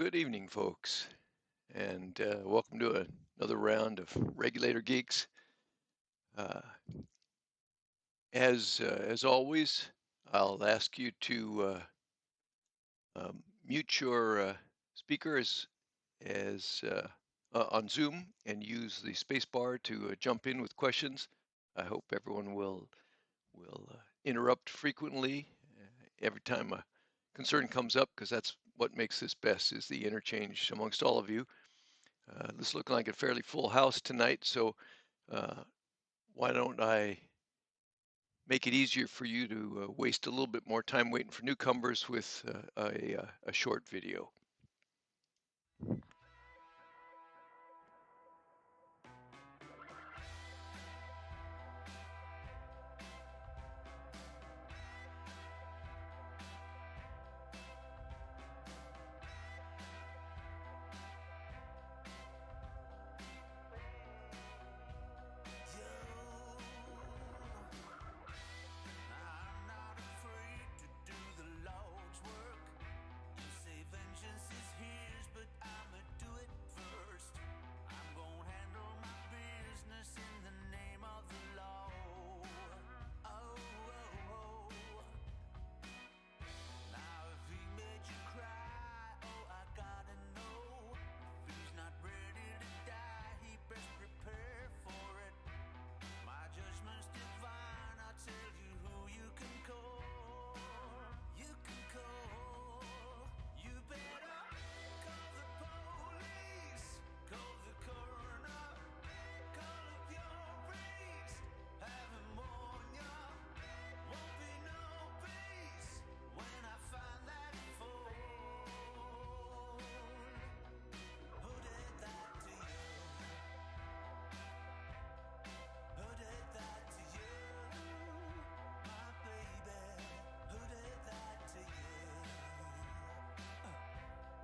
Good evening, folks, and welcome to another round of Regulator Geeks. Uh, as always, I'll ask you to mute your speaker as on Zoom and use the spacebar to jump in with questions. I hope everyone will interrupt frequently every time a concern comes up, because that's what makes this best, is the interchange amongst all of you. This is looking like a fairly full house tonight, so uh, why don't I make it easier for you to waste a little bit more time waiting for newcomers with a short video. I'm not afraid to do the Lord's work. You say vengeance is his, but I'ma do it first. I'm gonna handle my business in the name of the law. Oh, oh, oh. Now if he made you cry, oh, I gotta know. If he's not ready to die, he best prepare for it. My judgment's divine, I'll tell you who you can call. You can call. You better call the police, call the coroner, call up your priest, have him warn ya. Won't be no peace when I find that phone. Who did that to you? Who did that to you, my baby? Who did that to you?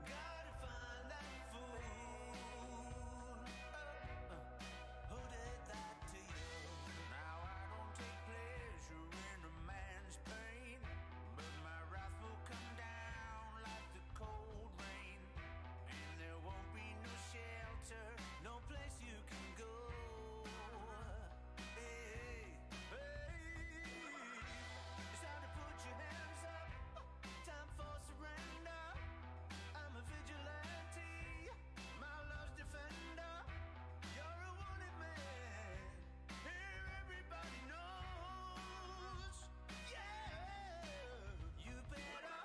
Gotta find that fool. Who did that to you? Now I don't take pleasure in a man's pain, but my wrath will come down like the cold rain, and there won't be no shelter, no place you can go. Hey, hey, it's time to put your hands up. Time for surrender. I'm a vigilante, my love's defender. You're a wanted man. Here everybody knows. Yeah, you better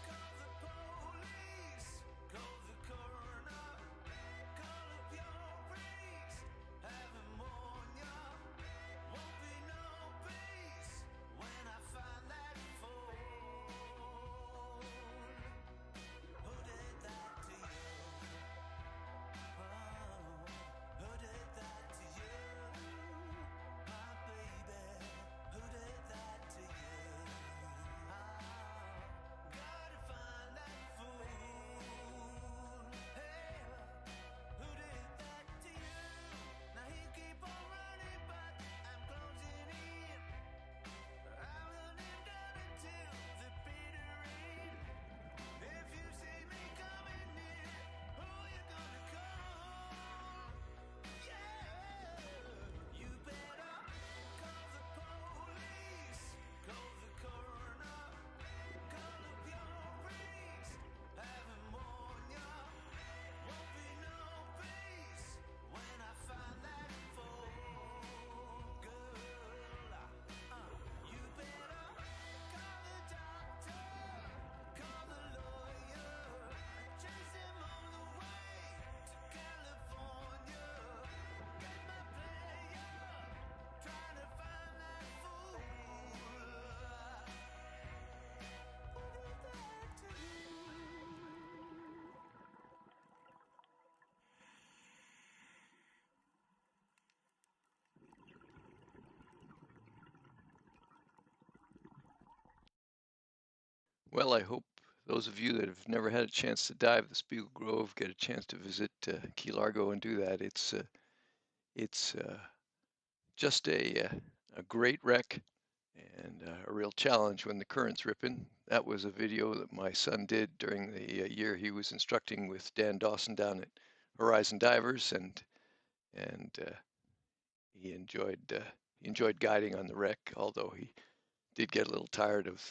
call the police, call the coroner, call up your priest, have him warn ya. Won't be no peace when I find that phone. Who did that to you? Oh, who did that to you, my baby? Who did that to you? Gotta find that fool. Hey, who did that to you? Now he'll keep on running, but I'm closing in. I will live down until the bitter end. If you see me coming near, who you gonna call? Yeah, you better call the police, call the coroner, call up your priest, have him warn ya. Won't be no peace when I find that phone. Girl, you better call the doctor, call the lawyer, chase him all the way to California. Got my player trying to find that fool. Who did that to you? Well, I hope those of you that have never had a chance to dive the Spiegel Grove get a chance to visit Key Largo and do that. It's just a great wreck, and a real challenge when the current's ripping. That was a video that my son did during the year he was instructing with Dan Dawson down at Horizon Divers, and he enjoyed guiding on the wreck, although he did get a little tired of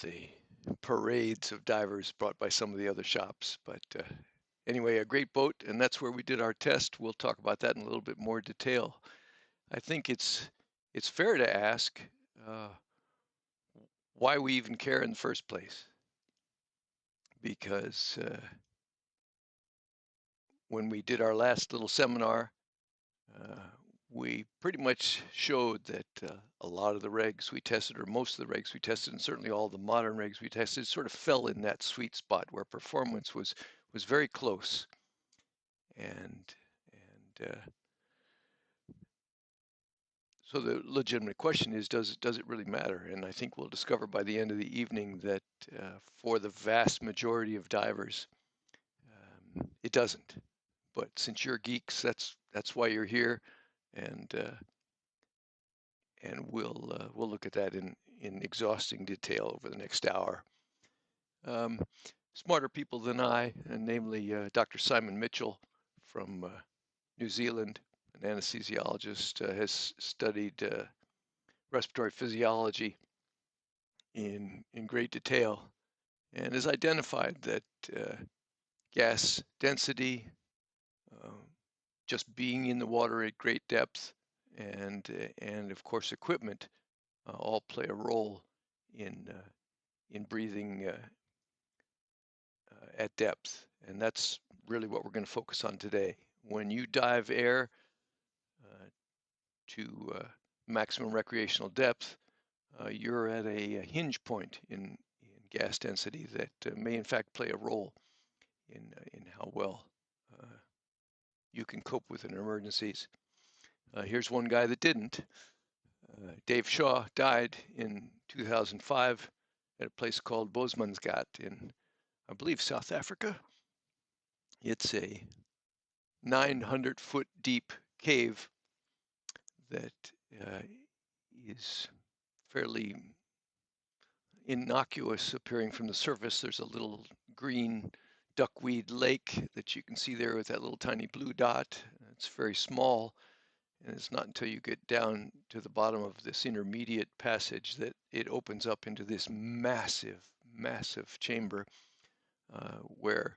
the parades of divers brought by some of the other shops. But anyway, a great boat, and that's where we did our test. We'll talk about that in a little bit more detail. I think it's fair to ask uh, why we even care in the first place, because when we did our last little seminar, uh, we pretty much showed that a lot of the regs we tested, or most of the regs we tested, and certainly all the modern regs we tested, sort of fell in that sweet spot where performance was very close. And so the legitimate question is, does it really matter? And I think we'll discover by the end of the evening that for the vast majority of divers, it doesn't. But since you're geeks, that's why you're here, and we'll look at that in exhausting detail over the next hour. Um, Smarter people than I, and namely Dr. Simon Mitchell from New Zealand, an anesthesiologist, has studied respiratory physiology in great detail and has identified that uh, gas density, uh, just being in the water at great depth, and of course equipment all play a role in breathing at depth, and that's really what we're going to focus on today. When you dive air uh, to maximum recreational depth, you're at a hinge point in gas density that may in fact play a role in how well uh, you can cope with an emergencies. Here's one guy that didn't. Dave Shaw died in 2005 at a place called Bosmansgat in, I believe, South Africa. It's a 900-foot deep cave that uh, is fairly innocuous appearing from the surface. There's a little green duckweed lake that you can see there with that little tiny blue dot. It's very small, and it's not until you get down to the bottom of this intermediate passage that it opens up into this massive, massive chamber where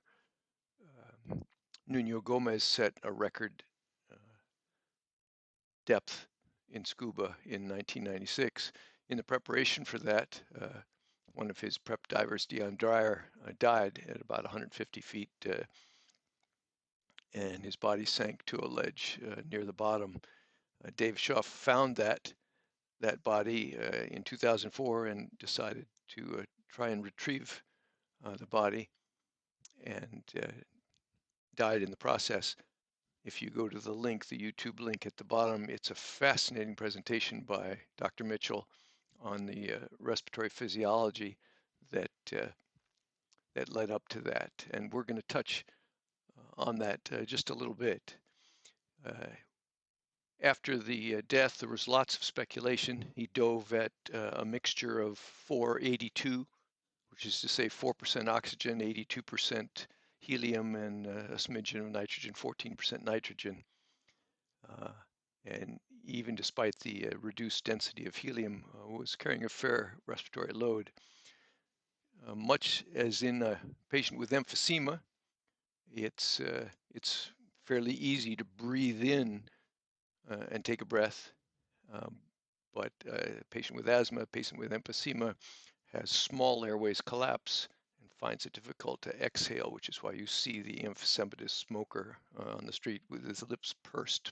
Nuno Gomez set a record uh, depth in scuba in 1996. In the preparation for that, one of his prep divers, Dion Dreyer, died at about 150 feet, and his body sank to a ledge near the bottom. Dave Shaw found that body in 2004 and decided to try and retrieve the body, and died in the process. If you go to the link, the YouTube link at the bottom, it's a fascinating presentation by Dr. Mitchell on the respiratory physiology that that led up to that, and we're going to touch on that just a little bit. Uh, After the death, there was lots of speculation. He dove at a mixture of 482, which is to say 4% oxygen, 82% helium, and a smidgen of nitrogen, 14% nitrogen. Uh, and even despite the reduced density of helium, was carrying a fair respiratory load. Much as in a patient with emphysema, it's fairly easy to breathe in and take a breath, um, but a patient with asthma, a patient with emphysema, has small airways collapse and finds it difficult to exhale, which is why you see the emphysematous smoker on the street with his lips pursed,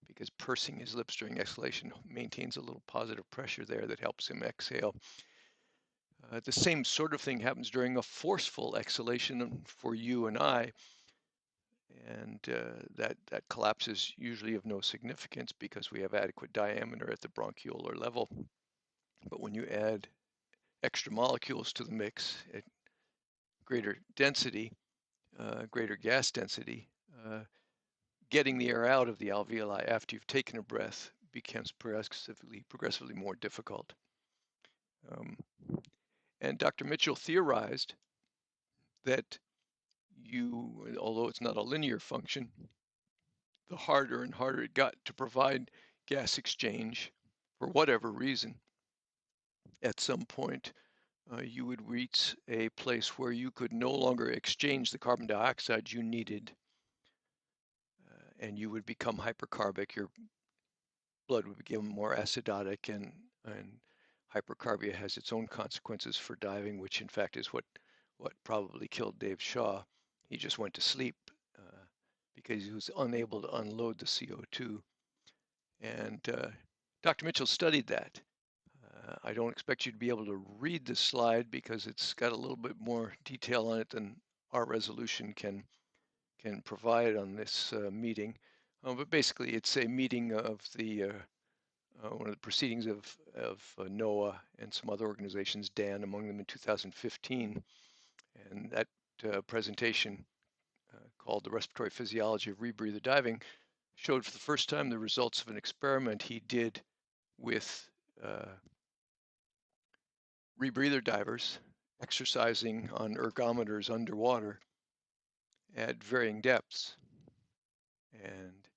because pursing his lips during exhalation maintains a little positive pressure there that helps him exhale. The same sort of thing happens during a forceful exhalation for you and I, and that collapse is usually of no significance because we have adequate diameter at the bronchiolar level. But when you add extra molecules to the mix at greater density, greater gas density, getting the air out of the alveoli after you've taken a breath becomes progressively more difficult. Um, and Dr. Mitchell theorized that although it's not a linear function, the harder and harder it got to provide gas exchange for whatever reason, at some point you would reach a place where you could no longer exchange the carbon dioxide you needed, and you would become hypercarbic. Your blood would become more acidotic, and hypercarbia has its own consequences for diving, which in fact is what probably killed Dave Shaw. He just went to sleep because he was unable to unload the CO2. And Dr. Mitchell studied that. I don't expect you to be able to read this slide because it's got a little bit more detail on it than our resolution can provide on this meeting. But basically, it's a meeting of one of the proceedings of NOAA and some other organizations, DAN among them, in 2015. And that presentation, called The Respiratory Physiology of Rebreather Diving, showed for the first time the results of an experiment he did with rebreather divers exercising on ergometers underwater at varying depths. And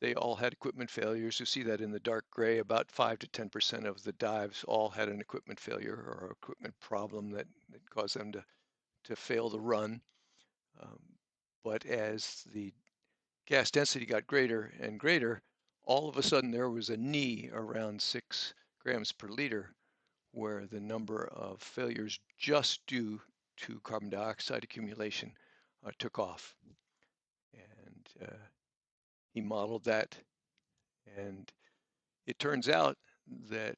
they all had equipment failures. You see that in the dark gray. About 5 to 10% of the dives all had an equipment failure or equipment problem that caused them to fail the run. Um, but as the gas density got greater and greater, all of a sudden there was a knee around 6 grams per liter where the number of failures just due to carbon dioxide accumulation took off. And he modeled that, and it turns out that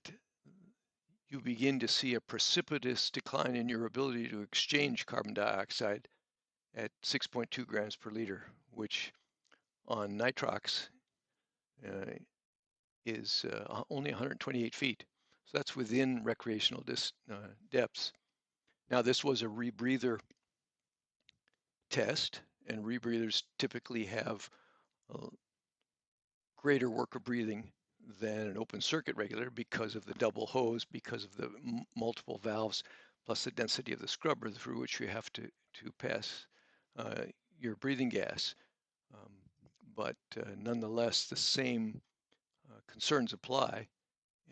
you begin to see a precipitous decline in your ability to exchange carbon dioxide at 6.2 grams per liter, which on nitrox uh, is only 128 feet. So that's within recreational depths. Now, this was a rebreather test, and rebreathers typically have a greater work of breathing than an open circuit regulator because of the double hose, because of the multiple valves, plus the density of the scrubber through which you have to pass uh, your breathing gas. Um, but nonetheless, the same concerns apply.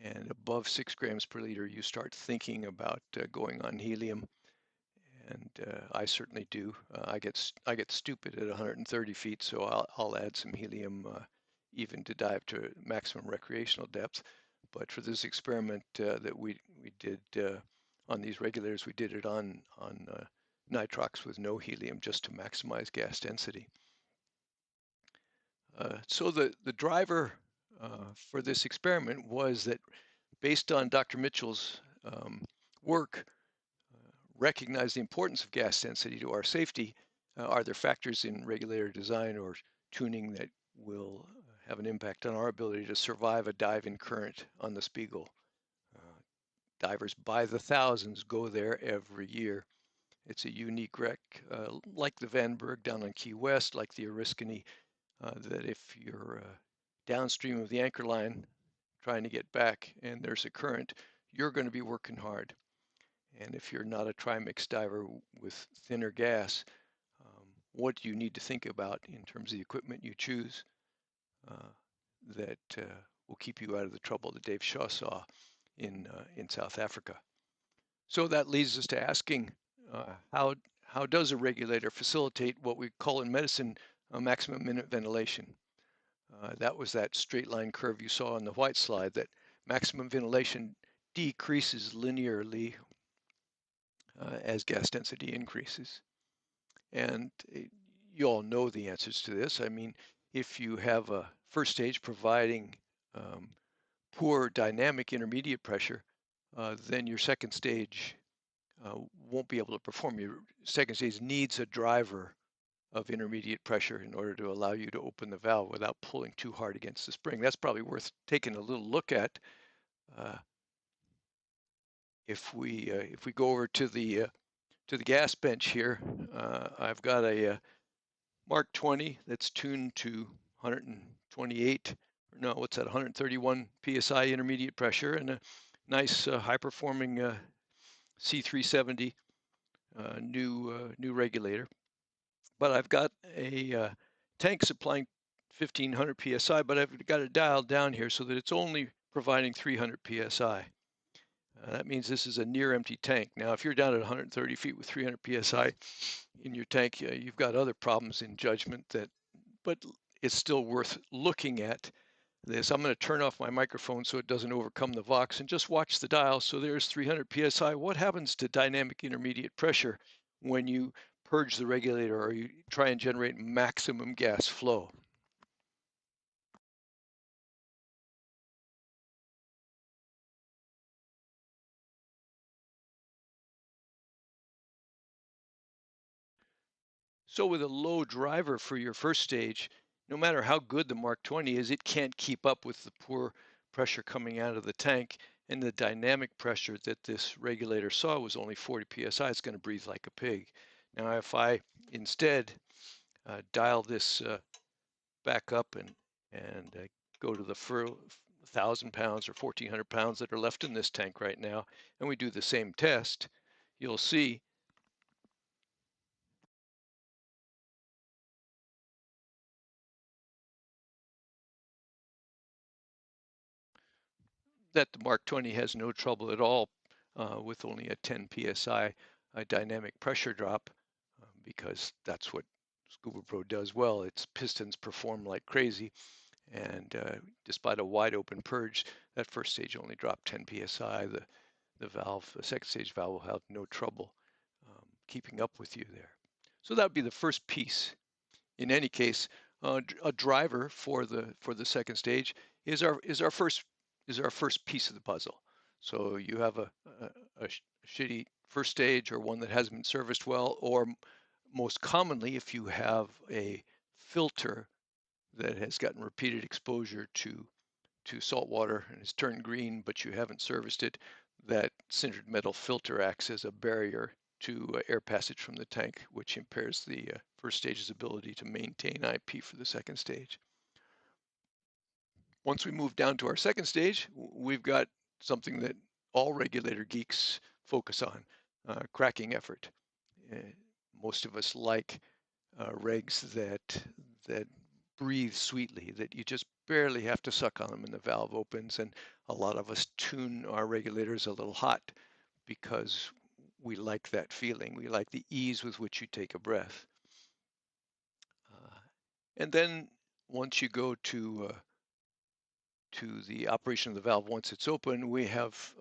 And above 6 grams per liter, you start thinking about going on helium, and I certainly do. I get stupid at 130 feet, so I'll add some helium even to dive to maximum recreational depth. But for this experiment that we did on these regulators, we did it on nitrox with no helium just to maximize gas density. So the driver for this experiment was that based on Dr. Mitchell's work, recognize the importance of gas density to our safety. Are there factors in regulator design or tuning that will have an impact on our ability to survive a dive in current on the Spiegel? Uh, Divers by the thousands go there every year. It's a unique wreck, like the Vandenberg down on Key West, like the Oriskany, that if you're downstream of the anchor line trying to get back and there's a current, you're going to be working hard. And if you're not a trimix diver with thinner gas, what do you need to think about in terms of the equipment you choose uh, that will keep you out of the trouble that Dave Shaw saw in South Africa? So that leads us to asking how does a regulator facilitate what we call in medicine maximum minute ventilation? That was that straight line curve you saw on the white slide, that maximum ventilation decreases linearly as gas density increases. And you all know the answers to this. I mean, if you have a first stage providing um, poor dynamic intermediate pressure, then your second stage won't be able to perform. Your second stage needs a driver of intermediate pressure in order to allow you to open the valve without pulling too hard against the spring. That's probably worth taking a little look at. Uh, if we go over to the gas bench here, I've got a Mark 20 that's tuned to 128 no, what's that, 131 psi intermediate pressure, and a nice high-performing C370 new regulator. But I've got a tank supplying 1500 psi, but I've got it dialed down here so that it's only providing 300 psi. That means this is a near empty tank. Now, if you're down at 130 feet with 300 psi in your tank, you've got other problems in judgment but it's still worth looking at this. I'm going to turn off my microphone so it doesn't overcome the Vox and just watch the dial. So there's 300 psi. What happens to dynamic intermediate pressure when you purge the regulator or you try and generate maximum gas flow? So with a low driver for your first stage, no matter how good the Mark 20 is, it can't keep up with the poor pressure coming out of the tank, and the dynamic pressure that this regulator saw was only 40 psi. It's going to breathe like a pig. Now, if I instead dial this back up and go to the 1,000 pounds or 1,400 pounds that are left in this tank right now, and we do the same test, you'll see that the Mark 20 has no trouble at all with only a 10 psi dynamic pressure drop because that's what Scuba Pro does well. Its pistons perform like crazy, and despite a wide open purge, that first stage only dropped 10 psi. The second stage valve will have no trouble keeping up with you there. So that would be the first piece. In any case, a driver for the second stage is our first piece of the puzzle. So you have a shitty first stage or one that hasn't been serviced well, or most commonly, if you have a filter that has gotten repeated exposure to salt water and has turned green, but you haven't serviced it, that sintered metal filter acts as a barrier to air passage from the tank, which impairs the first stage's ability to maintain IP for the second stage. Once we move down to our second stage, we've got something that all regulator geeks focus on, cracking effort. Uh, Most of us like regs that breathe sweetly, that you just barely have to suck on them and the valve opens. And a lot of us tune our regulators a little hot because we like that feeling. We like the ease with which you take a breath. And then once you go to the operation of the valve, once it's open, we have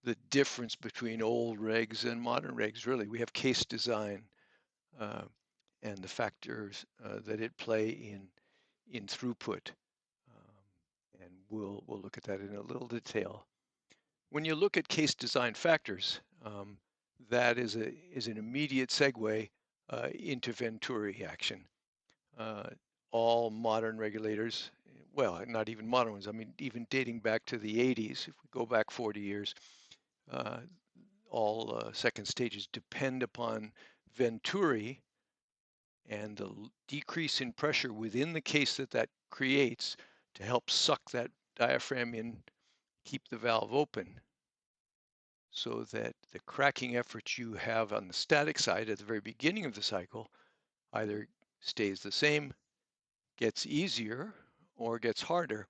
the difference between old regs and modern regs. Really, we have case design uh, and the factors that it play in throughput. And we'll look at that in a little detail. When you look at case design factors, that is an immediate segue into Venturi action. Uh, all modern regulators, well, not even modern ones, I mean, even dating back to the 80s, if we go back 40 years, uh, all second stages depend upon Venturi and the decrease in pressure within the case that creates to help suck that diaphragm in, keep the valve open, so that the cracking effort you have on the static side at the very beginning of the cycle either stays the same, gets easier, or gets harder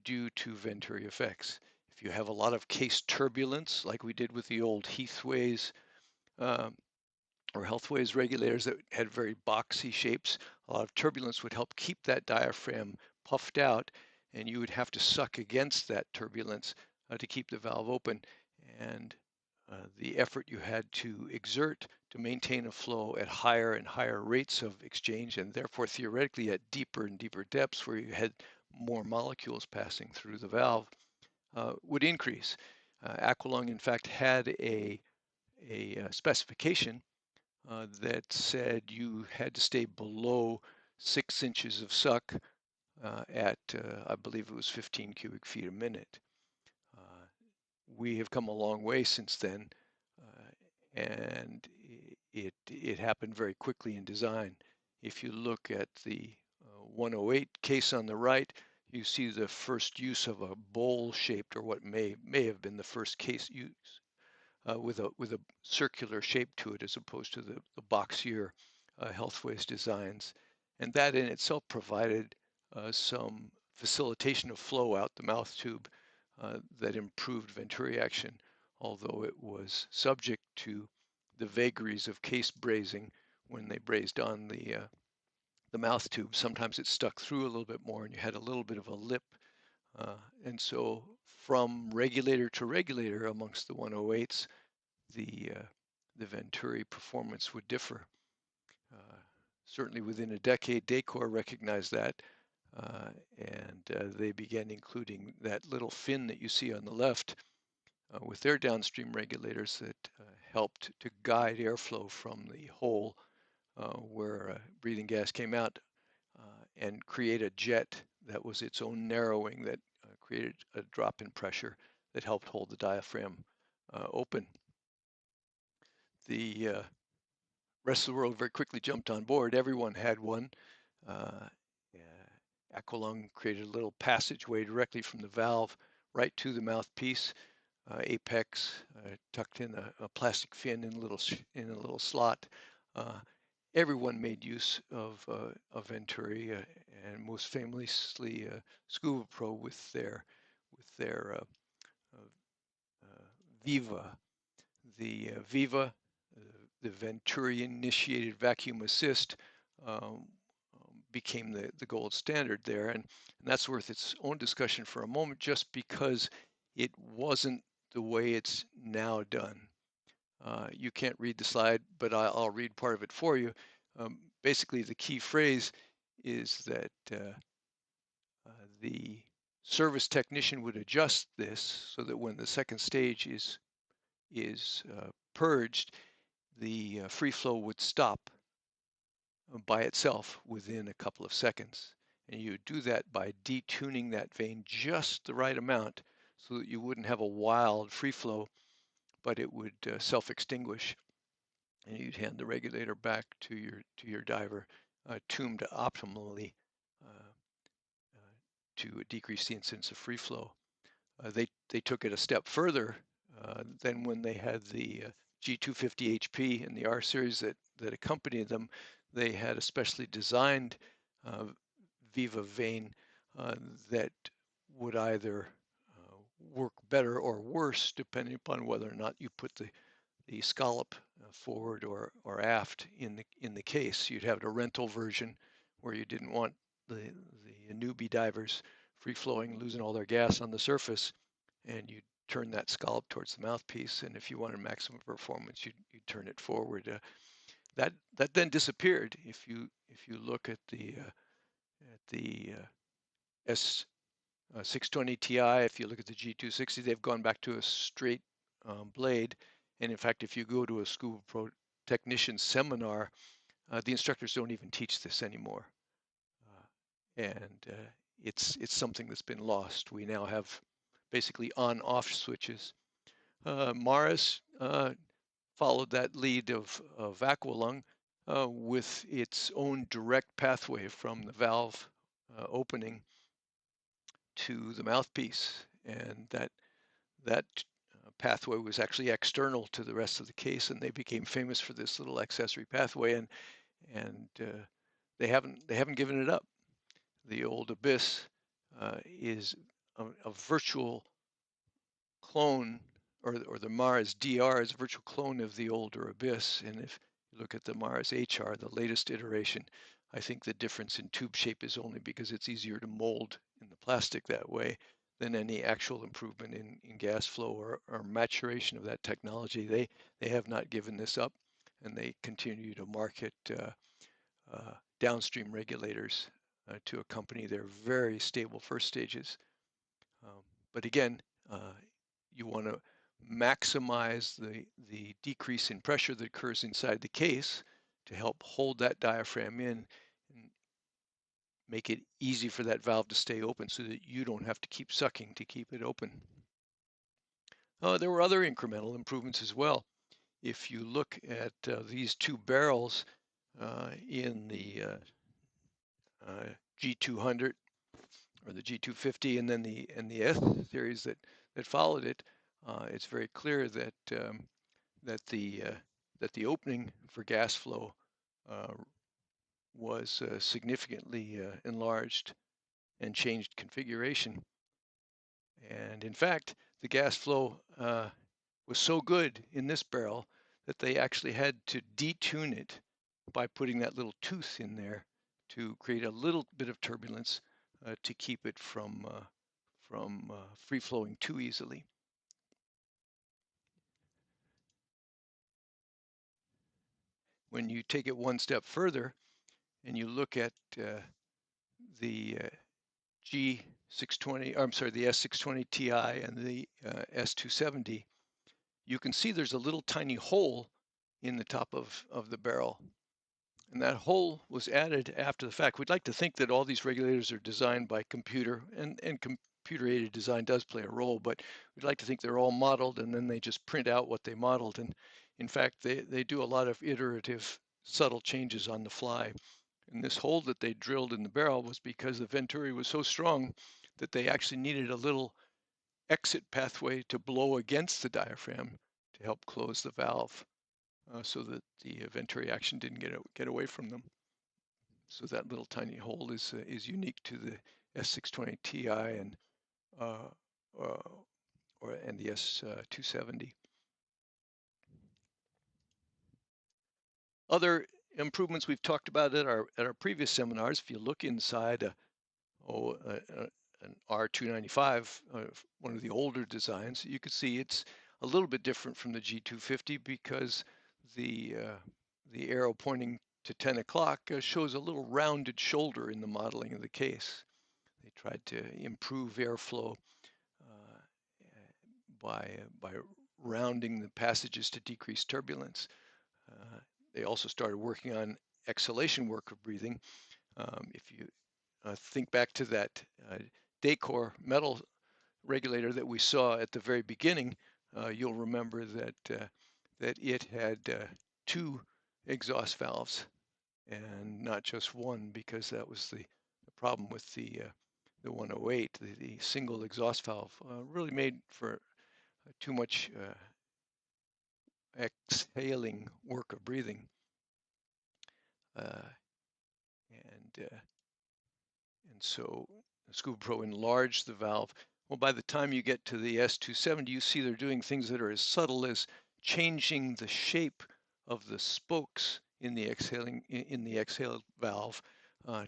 due to Venturi effects. If you have a lot of case turbulence, like we did with the old Heathways um, or Healthways regulators that had very boxy shapes, a lot of turbulence would help keep that diaphragm puffed out, and you would have to suck against that turbulence to keep the valve open. And the effort you had to exert to maintain a flow at higher and higher rates of exchange, and therefore theoretically at deeper and deeper depths where you had more molecules passing through the valve, would increase. Aqualung, in fact, had a specification that said you had to stay below 6 inches of suck at, I believe it was 15 cubic feet a minute. We have come a long way since then, and it happened very quickly in design. If you look at the 108 case on the right, you see the first use of a bowl-shaped, or what may have been the first case use, with a circular shape to it as opposed to the boxier Healthways designs. And that in itself provided some facilitation of flow out the mouth tube that improved Venturi action, although it was subject to the vagaries of case brazing when they brazed on the mouth tube. Sometimes it stuck through a little bit more and you had a little bit of a lip. And so from regulator to regulator amongst the 108s, the Venturi performance would differ. Uh, Certainly within a decade, Decor recognized that, and they began including that little fin that you see on the left with their downstream regulators that helped to guide airflow from the hole where breathing gas came out and create a jet that was its own narrowing that created a drop in pressure that helped hold the diaphragm open. The rest of the world very quickly jumped on board. Everyone had one. Uh, Aqualung created a little passageway directly from the valve right to the mouthpiece. Apex tucked in a plastic fin in a little slot. Uh, Everyone made use of Venturi, and most famously Scuba Pro with their Viva. The Viva, the Venturi-initiated vacuum assist, um, became the gold standard there, and that's worth its own discussion for a moment, just because it wasn't the way it's now done. You can't read the slide, but I'll read part of it for you. Basically, the key phrase is that the service technician would adjust this so that when the second stage is purged, the free flow would stop by itself within a couple of seconds. And you would do that by detuning that vein just the right amount so that you wouldn't have a wild free flow, but it would self-extinguish. And you'd hand the regulator back to your diver, tuned optimally uh, to decrease the incidence of free flow. They took it a step further than when they had the G250 HP and the R series that accompanied them. They had a specially designed uh, Viva vein uh, that would either work better or worse depending upon whether or not you put the scallop forward or aft in the case. You'd have a rental version where you didn't want the newbie divers free flowing, losing all their gas on the surface, and you turn that scallop towards the mouthpiece. And if you wanted maximum performance, you'd turn it forward. That then disappeared. If you look at the S 620 Ti, if you look at the G260, they've gone back to a straight blade. And in fact, if you go to a Scuba Pro technician seminar, the instructors don't even teach this anymore. And it's something that's been lost. We now have basically on-off switches. Mars followed that lead of Aqualung with its own direct pathway from the valve opening to the mouthpiece, and that pathway was actually external to the rest of the case, and they became famous for this little accessory pathway, and they haven't given it up. The old Abyss is a virtual clone, or the Mars DR is a virtual clone of the older Abyss. And if you look at the Mars HR, the latest iteration, I think the difference in tube shape is only because it's easier to mold in the plastic that way than any actual improvement in gas flow or maturation of that technology. They have not given this up, and they continue to market downstream regulators to accompany their very stable first stages. But again, you want to maximize the decrease in pressure that occurs inside the case to help hold that diaphragm in and make it easy for that valve to stay open so that you don't have to keep sucking to keep it open. There were other incremental improvements as well. If you look at these two barrels in the G200 or the G250, and then the S series that followed it, it's very clear that that the that the opening for gas flow uh, was significantly enlarged and changed configuration. And in fact, the gas flow was so good in this barrel that they actually had to detune it by putting that little tooth in there to create a little bit of turbulence to keep it from free flowing too easily. When you take it one step further and you look at the G620, I'm sorry, the S620 Ti and the S270, you can see there's a little tiny hole in the top of the barrel. And that hole was added after the fact. We'd like to think that all these regulators are designed by computer, and computer-aided design does play a role, but we'd like to think they're all modeled and then they just print out what they modeled. And in fact, they do a lot of iterative, subtle changes on the fly. And this hole that they drilled in the barrel was because the Venturi was so strong that they actually needed a little exit pathway to blow against the diaphragm to help close the valve so that the Venturi action didn't get away from them. So that little tiny hole is unique to the S620 Ti uh, uh, and the S270. Other improvements we've talked about at our previous seminars. If you look inside an R295, one of the older designs, you can see it's a little bit different from the G250 because the uh, the arrow pointing to 10 o'clock shows a little rounded shoulder in the modeling of the case. They tried to improve airflow uh, by rounding the passages to decrease turbulence. Uh, they also started working on exhalation work of breathing. If you think back to that Decor metal regulator that we saw at the very beginning, you'll remember that it had two exhaust valves and not just one, because that was the problem with the 108. The single exhaust valve really made for too much exhaling work of breathing, uh, and and so Scuba Pro enlarged the valve. Well, by the time you get to the S270, you see they're doing things that are as subtle as changing the shape of the spokes in the exhale valve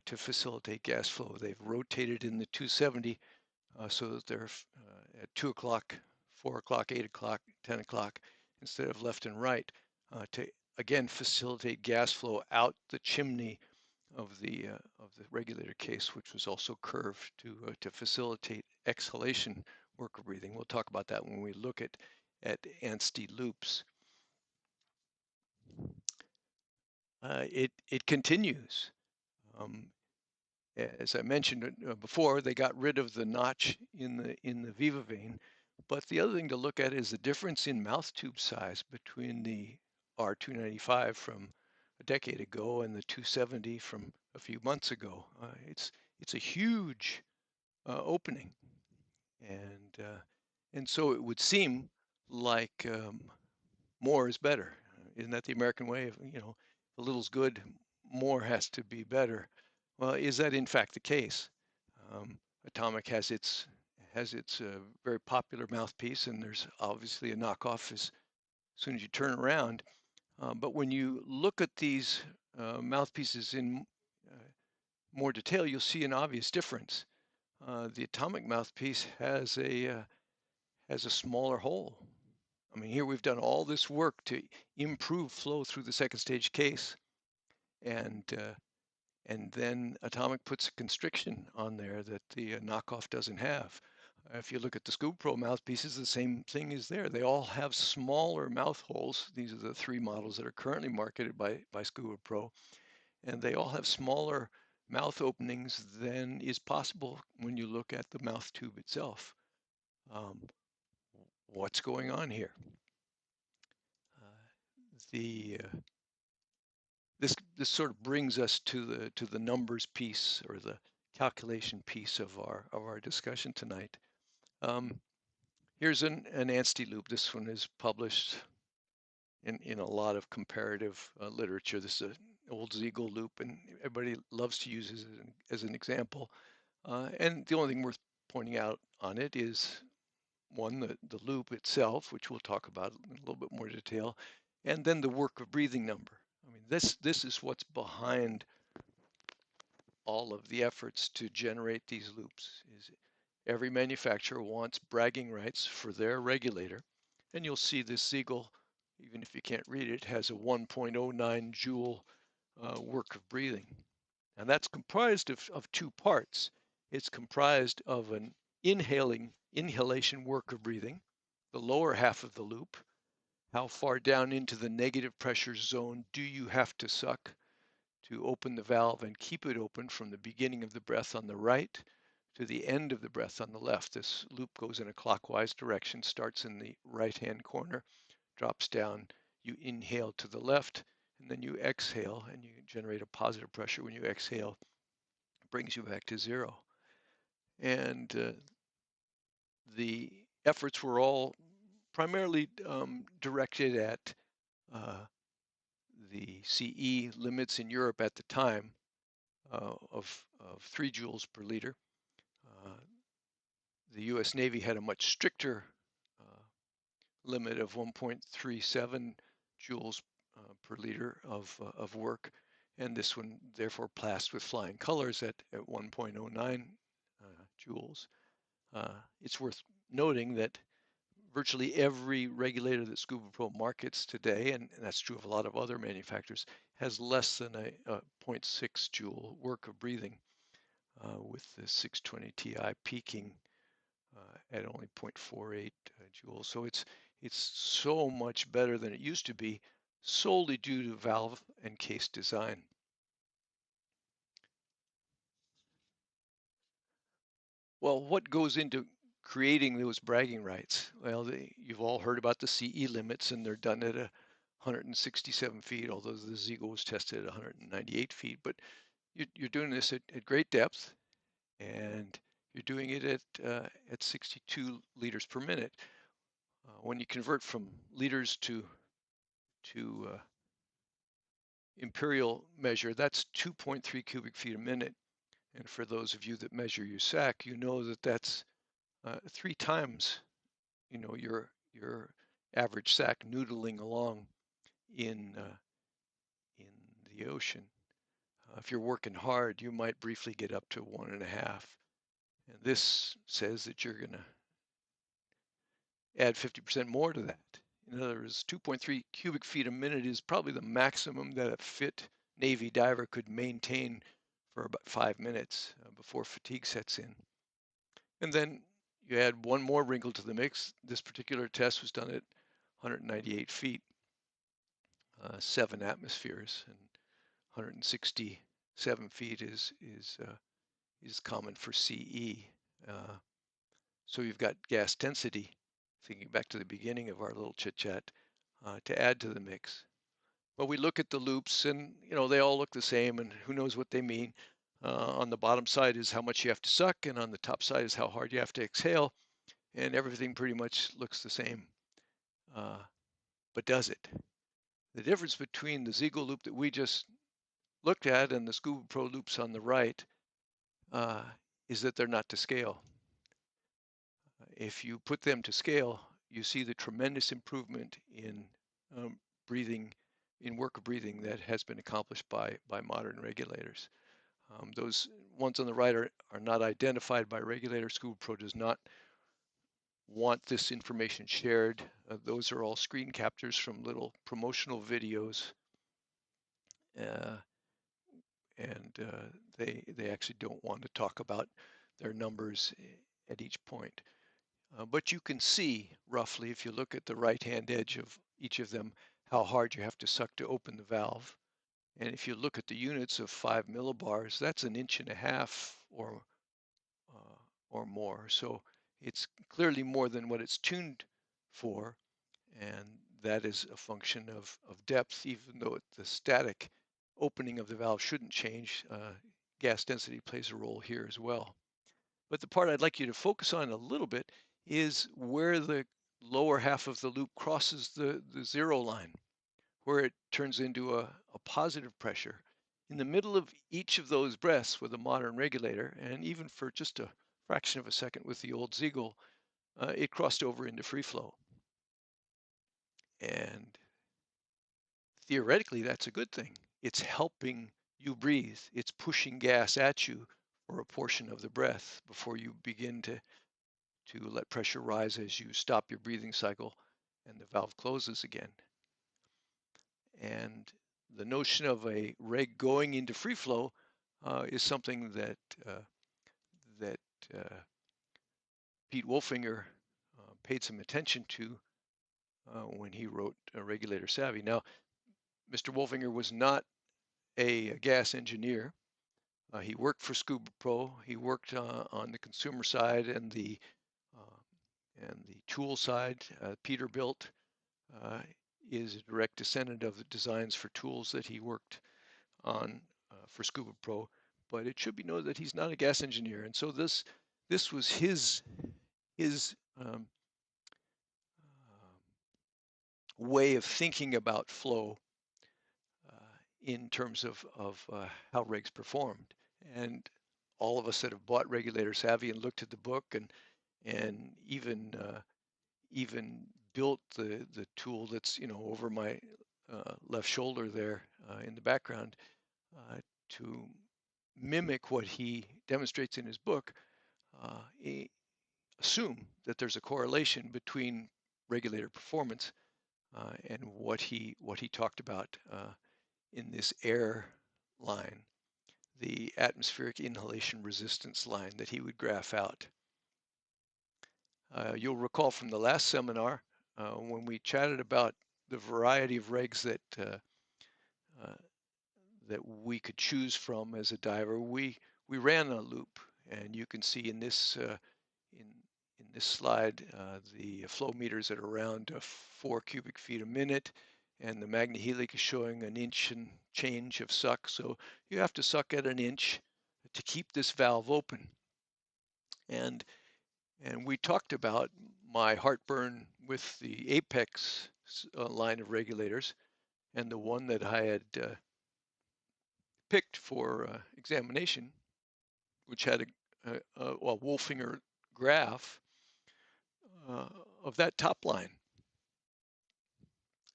to facilitate gas flow. They've rotated in the 270 so that they're at 2 o'clock, 4 o'clock, 8 o'clock, 10 o'clock instead of left and right to again facilitate gas flow out the chimney of the regulator case, which was also curved to facilitate exhalation work of breathing. We'll talk about that when we look at Anstey loops. It continues. Um, as I mentioned before, they got rid of the notch in the Viva vein. But the other thing to look at is the difference in mouth tube size between the R295 from a decade ago and the 270 from a few months ago. It's a huge opening, and so it would seem like more is better. Isn't that the American way? Of, you know, a little's good, more has to be better. Well, is that in fact the case? Atomic has its very popular mouthpiece, and there's obviously a knockoff as soon as you turn around. But when you look at these mouthpieces in more detail, you'll see an obvious difference. The atomic mouthpiece has a smaller hole. I mean, here we've done all this work to improve flow through the second stage case, and and then Atomic puts a constriction on there that the knockoff doesn't have. If you look at the Scuba Pro mouthpieces, the same thing is there. They all have smaller mouth holes. These are the three models that are currently marketed by Scuba Pro, and they all have smaller mouth openings than is possible when you look at the mouth tube itself. Um, what's going on here? The this sort of brings us to the numbers piece or the calculation piece of our discussion tonight. Um, Here's an Anstey loop. This one is published in a lot of comparative literature. This is an old Ziegel loop, and everybody loves to use it as an example. And the only thing worth pointing out on it is one, the loop itself, which we'll talk about in a little bit more detail, and then the work of breathing number. I mean, this is what's behind all of the efforts to generate these loops. Is every manufacturer wants bragging rights for their regulator, and you'll see this Siegel, even if you can't read it, has a 1.09 joule work of breathing. And that's comprised of two parts. It's comprised of an inhalation work of breathing, the lower half of the loop. How far down into the negative pressure zone do you have to suck to open the valve and keep it open from the beginning of the breath on the right to the end of the breath on the left? This loop goes in a clockwise direction, starts in the right-hand corner, drops down. You inhale to the left, and then you exhale, and you generate a positive pressure when you exhale. It brings you back to zero. And the efforts were all primarily directed at uh, the CE limits in Europe at the time of 3 joules per liter. Uh, the US Navy had a much stricter limit of 1.37 joules per liter of work, and this one therefore passed with flying colors at 1.09 joules. It's worth noting that virtually every regulator that Scuba Pro markets today, and that's true of a lot of other manufacturers, has less than a 0.6 joule work of breathing, with the 620 Ti peaking at only 0.48 joules. So it's so much better than it used to be, solely due to valve and case design. Well, what goes into creating those bragging rights? Well, you've all heard about the CE limits, and they're done at 167 feet, although the Ziegel was tested at 198 feet. But you're doing this at great depth, and you're doing it at 62 liters per minute. When you convert from liters to imperial measure, that's 2.3 cubic feet a minute. And for those of you that measure your sac, you know that that's 3 times, your average sac noodling along in in the ocean. If you're working hard, you might briefly get up to 1.5. And this says that you're going to add 50% more to that. In other words, 2.3 cubic feet a minute is probably the maximum that a fit Navy diver could maintain for about 5 minutes before fatigue sets in. And then you add one more wrinkle to the mix. This particular test was done at 198 feet, 7 atmospheres, and 167 feet is common for CE. Uh, so you've got gas density, thinking back to the beginning of our little chit chat, to add to the mix. But we look at the loops, and they all look the same, and who knows what they mean. On the bottom side is how much you have to suck, and on the top side is how hard you have to exhale, and everything pretty much looks the same. But does it? The difference between the Ziegel loop that we just looked at and the Scuba Pro loops on the right uh, is that they're not to scale. If you put them to scale, you see the tremendous improvement in breathing, in work of breathing that has been accomplished by modern regulators. Those ones on the right are not identified by regulators. Scuba Pro does not want this information shared. Those are all screen captures from little promotional videos, uh, and they actually don't want to talk about their numbers at each point. But you can see roughly, if you look at the right-hand edge of each of them, how hard you have to suck to open the valve. And if you look at the units of 5 millibars, that's an inch and a half uh, or more. So it's clearly more than what it's tuned for, and that is a function of depth, even though the static opening of the valve shouldn't change. gas density plays a role here as well. But the part I'd like you to focus on a little bit is where the lower half of the loop crosses the zero line, where it turns into a positive pressure. In the middle of each of those breaths with a modern regulator, and even for just a fraction of a second with the old Ziegel, it crossed over into free flow. And theoretically, that's a good thing. It's helping you breathe. It's pushing gas at you for a portion of the breath before you begin to let pressure rise as you stop your breathing cycle and the valve closes again. And the notion of a reg going into free flow is something uh, that uh, Pete Wolfinger paid some attention to when he wrote Regulator Savvy. Now, Mr. Wolfinger was not a gas engineer. He worked for Scuba Pro. He worked on the consumer side uh, and the tool side. Peterbilt is a direct descendant of the designs for tools that he worked on for Scuba Pro. But it should be noted that he's not a gas engineer, and so this was his way of thinking about flow in terms of how regs performed. And all of us that have bought Regulator Savvy and looked at the book and even built the tool that's over my left shoulder there in the background uh, to mimic what he demonstrates in his book, he assume that there's a correlation between regulator performance and what he talked about in this air line, the atmospheric inhalation resistance line that he would graph out. You'll recall from the last seminar when we chatted about the variety of regs uh, that we could choose from as a diver. We ran a loop, and you can see in this slide the flow meters at around 4 cubic feet a minute, and the magnehelic is showing an inch and change of suck. So you have to suck at an inch to keep this valve open. And and we talked about my heartburn with the Apex line of regulators, and the one that I had picked for examination, which had a Wolfinger graph uh, of that top line.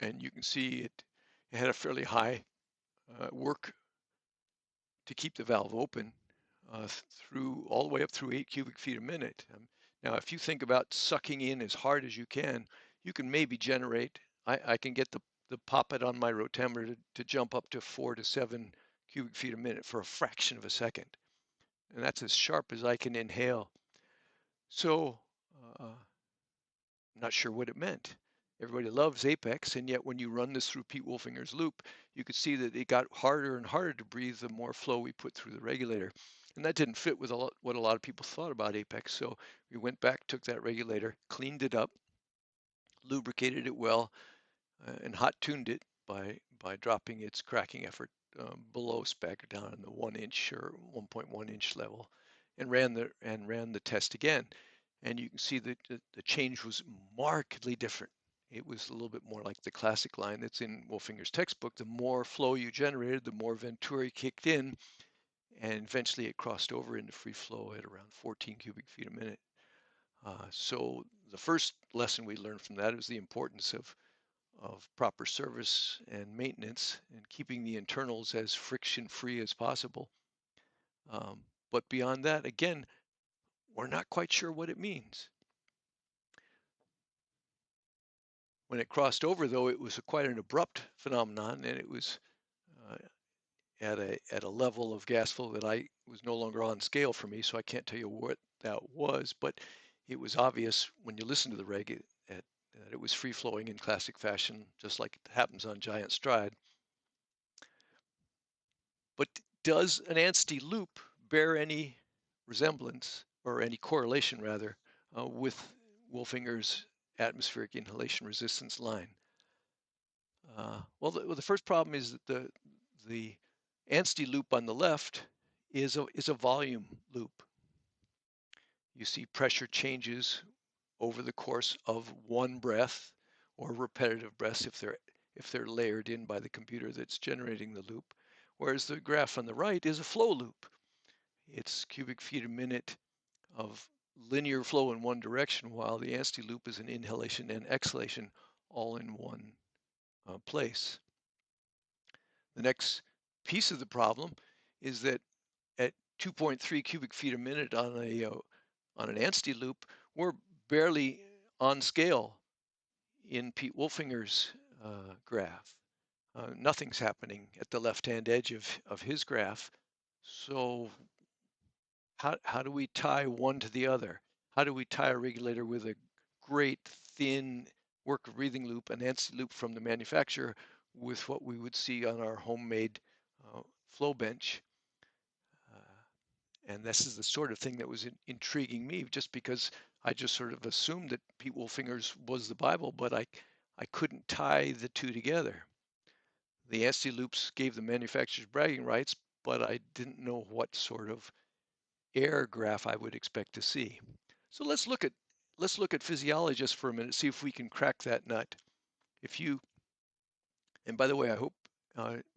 And you can see it had a fairly high work to keep the valve open through all the way up through 8 cubic feet a minute. Now, if you think about sucking in as hard as you can maybe generate. I can get the poppet on my rotameter to jump up to 4 to 7 cubic feet a minute for a fraction of a second, and that's as sharp as I can inhale. So I'm not sure what it meant. Everybody loves Apex, and yet when you run this through Pete Wolfinger's loop, you could see that it got harder and harder to breathe the more flow we put through the regulator. And that didn't fit with what a lot of people thought about Apex. So we went back, took that regulator, cleaned it up, lubricated it well, and hot tuned it by dropping its cracking effort below spec down in the 1 inch or 1.1 inch level, and ran the test again. And you can see that the change was markedly different. It was a little bit more like the classic line that's in Wolfinger's textbook. The more flow you generated, the more Venturi kicked in, and eventually it crossed over into free flow at around 14 cubic feet a minute. So the first lesson we learned from that is the importance of proper service and maintenance and keeping the internals as friction free as possible. But beyond that, again, we're not quite sure what it means. When it crossed over, though, it was quite an abrupt phenomenon, and it was uh, at a level of gas flow that I was no longer on scale for me, so I can't tell you what that was. But it was obvious when you listen to the reg that it was free flowing in classic fashion, just like it happens on Giant Stride. But does an Anstey loop bear any resemblance or any correlation, rather, with Wolfinger's atmospheric inhalation resistance line? Well, the first problem is that the Anstey loop on the left is a volume loop. You see pressure changes over the course of one breath or repetitive breaths if they're layered in by the computer that's generating the loop. Whereas the graph on the right is a flow loop. It's cubic feet a minute of linear flow in one direction, while the Anstey loop is an inhalation and exhalation all in one place. The next piece of the problem is that at 2.3 cubic feet a minute on an Anstey loop, we're barely on scale in Pete Wolfinger's graph. Nothing's happening at the left-hand edge of his graph. So how do we tie one to the other? How do we tie a regulator with a great thin work of breathing loop, an Anstey loop from the manufacturer, with what we would see on our homemade flow bench? Uh, and this is the sort of thing that was intriguing me, just because I just sort of assumed that Pete Wolfinger's was the Bible, but I couldn't tie the two together. The Anstey loops gave the manufacturers bragging rights, but I didn't know what sort of air graph I would expect to see. So let's look at physiology just for a minute, see if we can crack that nut. If you, and by the way, I hope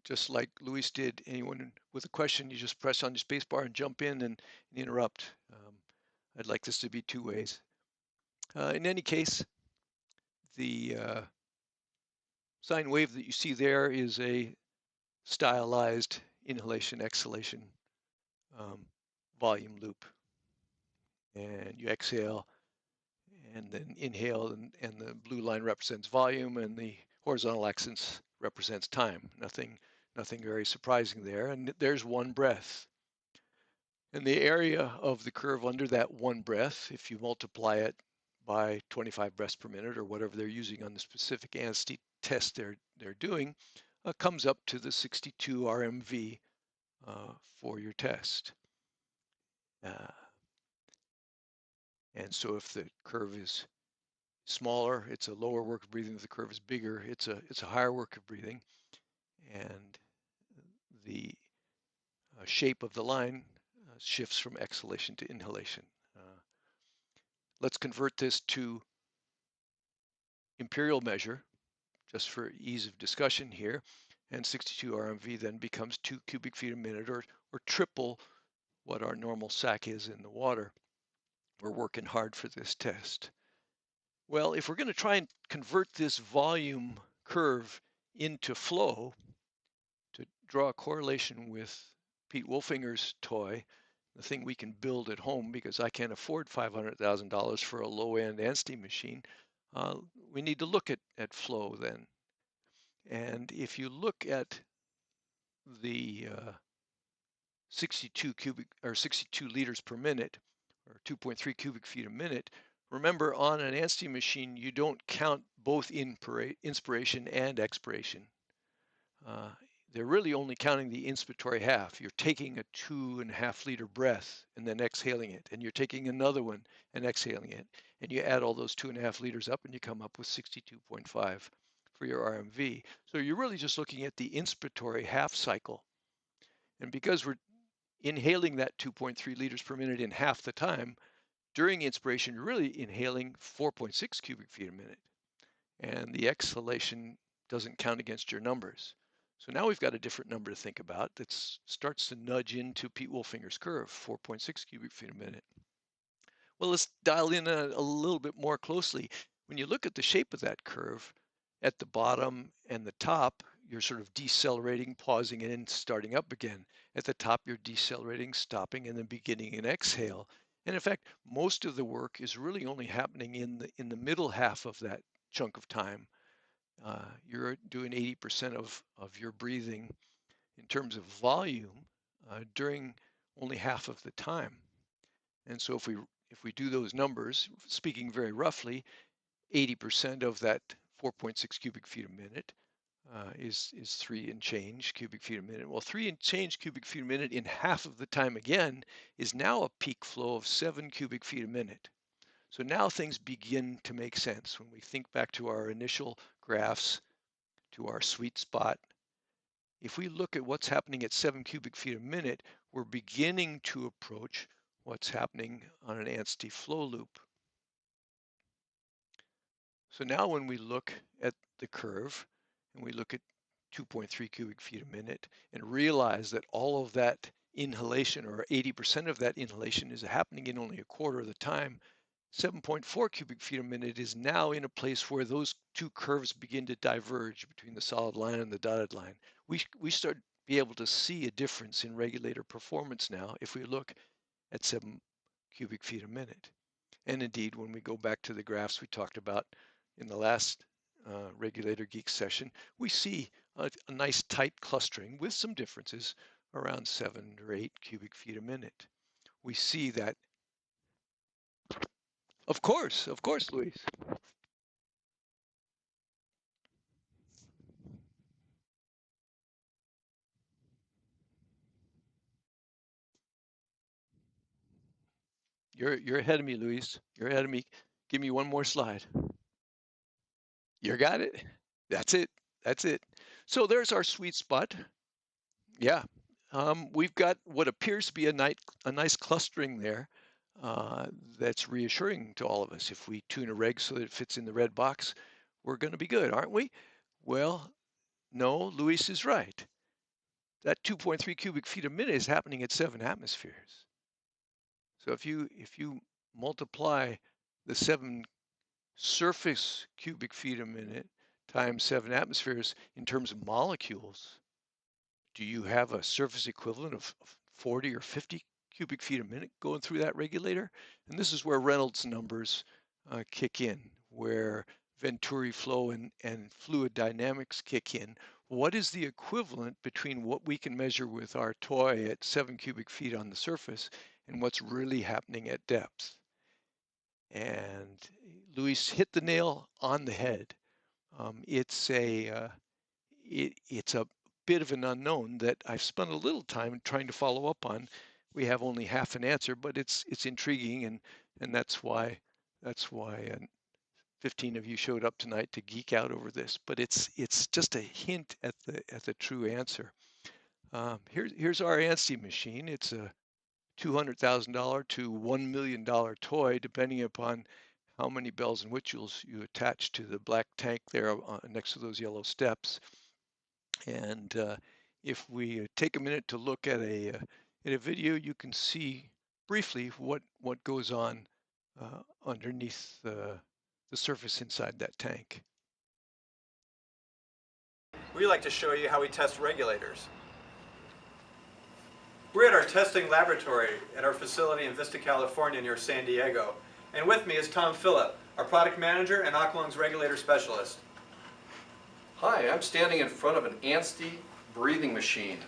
just like Luis did, anyone with a question, you just press on your space bar and jump in and interrupt. I'd like this to be two ways. In any case, the sine wave that you see there is a stylized inhalation exhalation um, volume loop. And you exhale and then inhale, and the blue line represents volume, and the horizontal axis represents time. Nothing very surprising there. And there's one breath. And the area of the curve under that one breath, if you multiply it by 25 breaths per minute or whatever they're using on the specific Anstey test they're doing, comes up to the 62 RMV for your test. Uh, and so if the curve is smaller, it's a lower work of breathing. If the curve is bigger, it's a higher work of breathing. And the shape of the line shifts from exhalation to inhalation. Let's convert this to imperial measure, just for ease of discussion here. And 62 RMV then becomes 2 cubic feet a minute, or triple what our normal SAC is in the water. We're working hard for this test. Well, if we're going to try and convert this volume curve into flow, to draw a correlation with Pete Wolfinger's toy, the thing we can build at home, because I can't afford $500,000 for a low-end Anstey machine, we need to look at flow then. And if you look at the 62 liters per minute, or 2.3 cubic feet a minute, remember on an Anstey machine, you don't count both inspiration and expiration. Uh, they're really only counting the inspiratory half. You're taking a 2.5 liter breath and then exhaling it, and you're taking another one and exhaling it, and you add all those 2.5 liters up, and you come up with 62.5 for your RMV. So you're really just looking at the inspiratory half cycle, and because we're inhaling that 2.3 liters per minute in half the time, during inspiration, you're really inhaling 4.6 cubic feet a minute, and the exhalation doesn't count against your numbers. So now we've got a different number to think about that starts to nudge into Pete Wolfinger's curve, 4.6 cubic feet a minute. Well, let's dial in a little bit more closely. When you look at the shape of that curve, at the bottom and the top, you're sort of decelerating, pausing, and then starting up again. At the top, you're decelerating, stopping, and then beginning an exhale. And in fact, most of the work is really only happening in the middle half of that chunk of time. You're doing 80% of your breathing in terms of volume during only half of the time. And so if we do those numbers, speaking very roughly, 80% of that 4.6 cubic feet a minute is 3 and change cubic feet a minute. Well, 3 and change cubic feet a minute in half of the time again is now a peak flow of 7 cubic feet a minute. So now things begin to make sense when we think back to our initial graphs, to our sweet spot if we look at what's happening at 7 cubic feet a minute, we're beginning to approach what's happening on an Anstey flow loop. So now when we look at the curve and we look at 2.3 cubic feet a minute and realize that all of that inhalation, or 80% of that inhalation, is happening in only a quarter of the time, 7.4 cubic feet a minute is now in a place where those two curves begin to diverge between the solid line and the dotted line. We start to be able to see a difference in regulator performance now if we look at 7 cubic feet a minute. And indeed, when we go back to the graphs we talked about in the last Regulator Geeks session, we see a nice tight clustering with some differences around 7 or 8 cubic feet a minute. We see that. Of course, Luis. You're ahead of me, Luis. You're ahead of me. Give me one more slide. You got it. That's it. That's it. So there's our sweet spot. Yeah. We've got what appears to be a nice clustering there uh, that's reassuring to all of us. If we tune a reg so that it fits in the red box, we're going to be good, aren't we? Well, no, Luis is right. That 2.3 cubic feet a minute is happening at 7 atmospheres. So if you multiply the 7 surface cubic feet a minute times 7 atmospheres in terms of molecules, do you have a surface equivalent of 40 or 50 cubic feet a minute going through that regulator? And this is where Reynolds numbers kick in, where Venturi flow and fluid dynamics kick in. What is the equivalent between what we can measure with our toy at 7 cubic feet on the surface and what's really happening at depth? And Luis hit the nail on the head. It's a bit of an unknown that I've spent a little time trying to follow up on. We have only half an answer, but it's intriguing, and that's why 15 of you showed up tonight to geek out over this. But it's just a hint at the true answer. Here's our Anstey machine. It's a $200,000 to $1 million toy, depending upon how many bells and whistles you attach to the black tank there next to those yellow steps. And if we take a minute to look at a video, you can see briefly what goes on underneath the surface inside that tank. We like to show you how we test regulators. We're at our testing laboratory at our facility in Vista, California near San Diego. And with me is Tom Phillip, our product manager and Aqualung's regulator specialist. Hi, I'm standing in front of an Anstey breathing machine.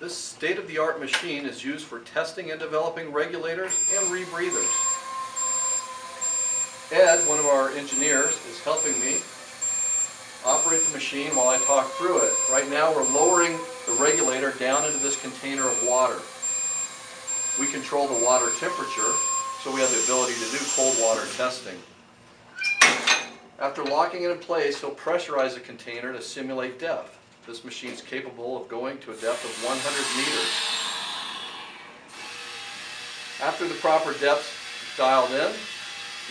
This state-of-the-art machine is used for testing and developing regulators and rebreathers. Ed, one of our engineers, is helping me operate the machine while I talk through it. Right now we're lowering the regulator down into this container of water. We control the water temperature, so we have the ability to do cold water testing. After locking it in place, he'll pressurize the container to simulate depth. This machine is capable of going to a depth of 100 meters. After the proper depth is dialed in,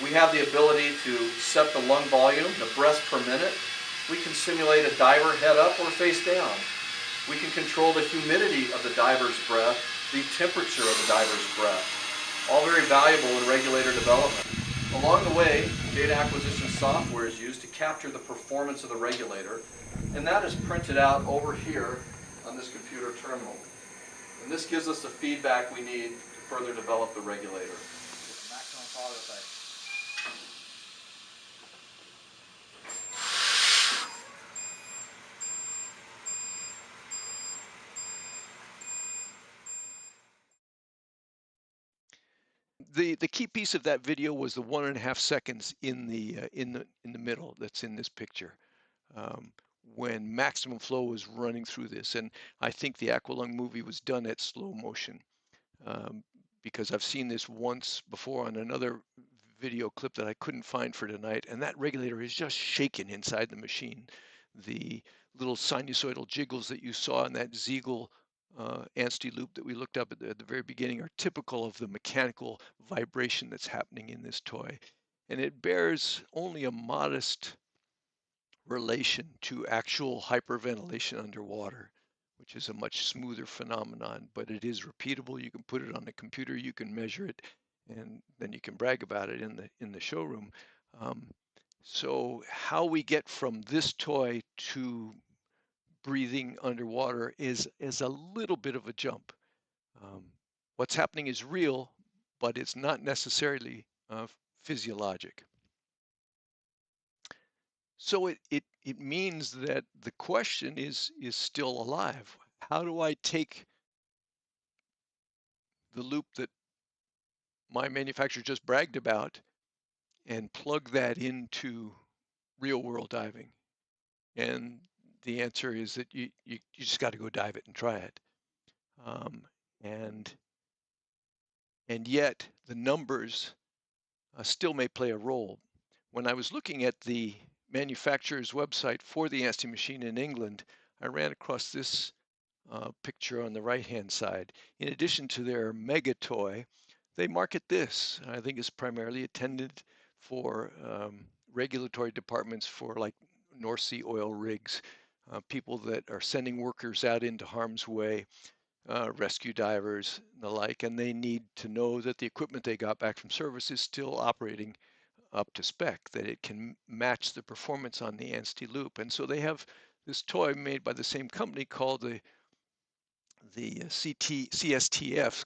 we have the ability to set the lung volume, the breaths per minute. We can simulate a diver head up or face down. We can control the humidity of the diver's breath, the temperature of the diver's breath. All very valuable in regulator development. Along the way, data acquisition software is used to capture the performance of the regulator, and that is printed out over here on this computer terminal. And this gives us the feedback we need to further develop the regulator. Maximum quality effect. The key piece of that video was the 1.5 seconds in the middle that's in this picture. When maximum flow was running through this, and I think the Aqualung movie was done at slow motion, because I've seen this once before on another video clip that I couldn't find for tonight, and that regulator is just shaking inside the machine. The little sinusoidal jiggles that you saw in that Ziegel Anstey loop that we looked up at the very beginning are typical of the mechanical vibration that's happening in this toy. And it bears only a modest relation to actual hyperventilation underwater, which is a much smoother phenomenon, but it is repeatable. You can put it on the computer, you can measure it, and then you can brag about it in the showroom. Um, so how we get from this toy to breathing underwater is a little bit of a jump. Um, what's happening is real, but it's not necessarily physiologic. So it means that the question is still alive. How do I take the loop that my manufacturer just bragged about and plug that into real world diving? And the answer is that you just got to go dive it and try it. Um, and and yet the numbers still may play a role. When I was looking at the manufacturer's website for the Anstey machine in England, I ran across this picture on the right-hand side. In addition to their mega toy, they market this. I think it's primarily intended for regulatory departments for like North Sea oil rigs, people that are sending workers out into harm's way, rescue divers and the like, and they need to know that the equipment they got back from service is still operating up to spec, that it can match the performance on the Anstey loop. And so they have this toy made by the same company called the CSTF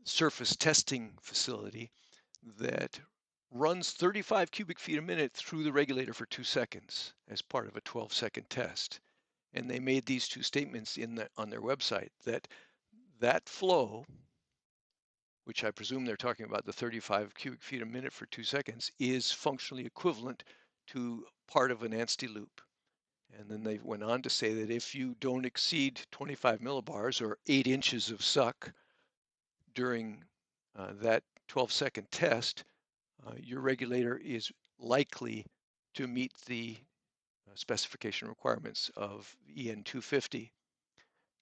surface testing facility that runs 35 cubic feet a minute through the regulator for 2 seconds as part of a 12-second test. And they made these two statements on their website that flow, which I presume they're talking about the 35 cubic feet a minute for 2 seconds, is functionally equivalent to part of an Anstey loop. And then they went on to say that if you don't exceed 25 millibars or 8 inches of suck during that 12-second test, your regulator is likely to meet the specification requirements of EN 250.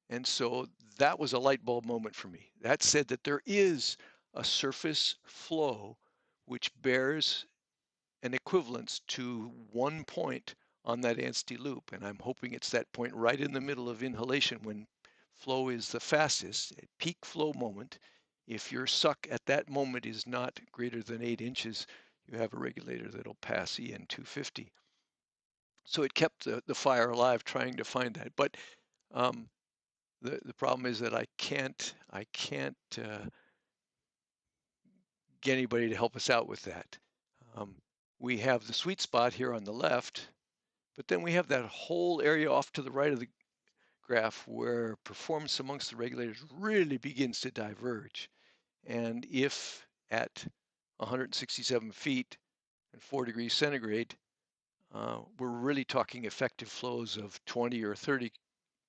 And so that was a light bulb moment for me. That said that there is a surface flow which bears an equivalence to one point on that Anstey loop. And I'm hoping it's that point right in the middle of inhalation when flow is the fastest, at peak flow moment. If your suck at that moment is not greater than 8 inches, you have a regulator that'll pass EN 250. So it kept the fire alive trying to find that. But the problem is that I can't get anybody to help us out with that. Um, we have the sweet spot here on the left, but then we have that whole area off to the right of the graph where performance amongst the regulators really begins to diverge. And if at 167 feet and 4 degrees centigrade, we're really talking effective flows of 20 or 30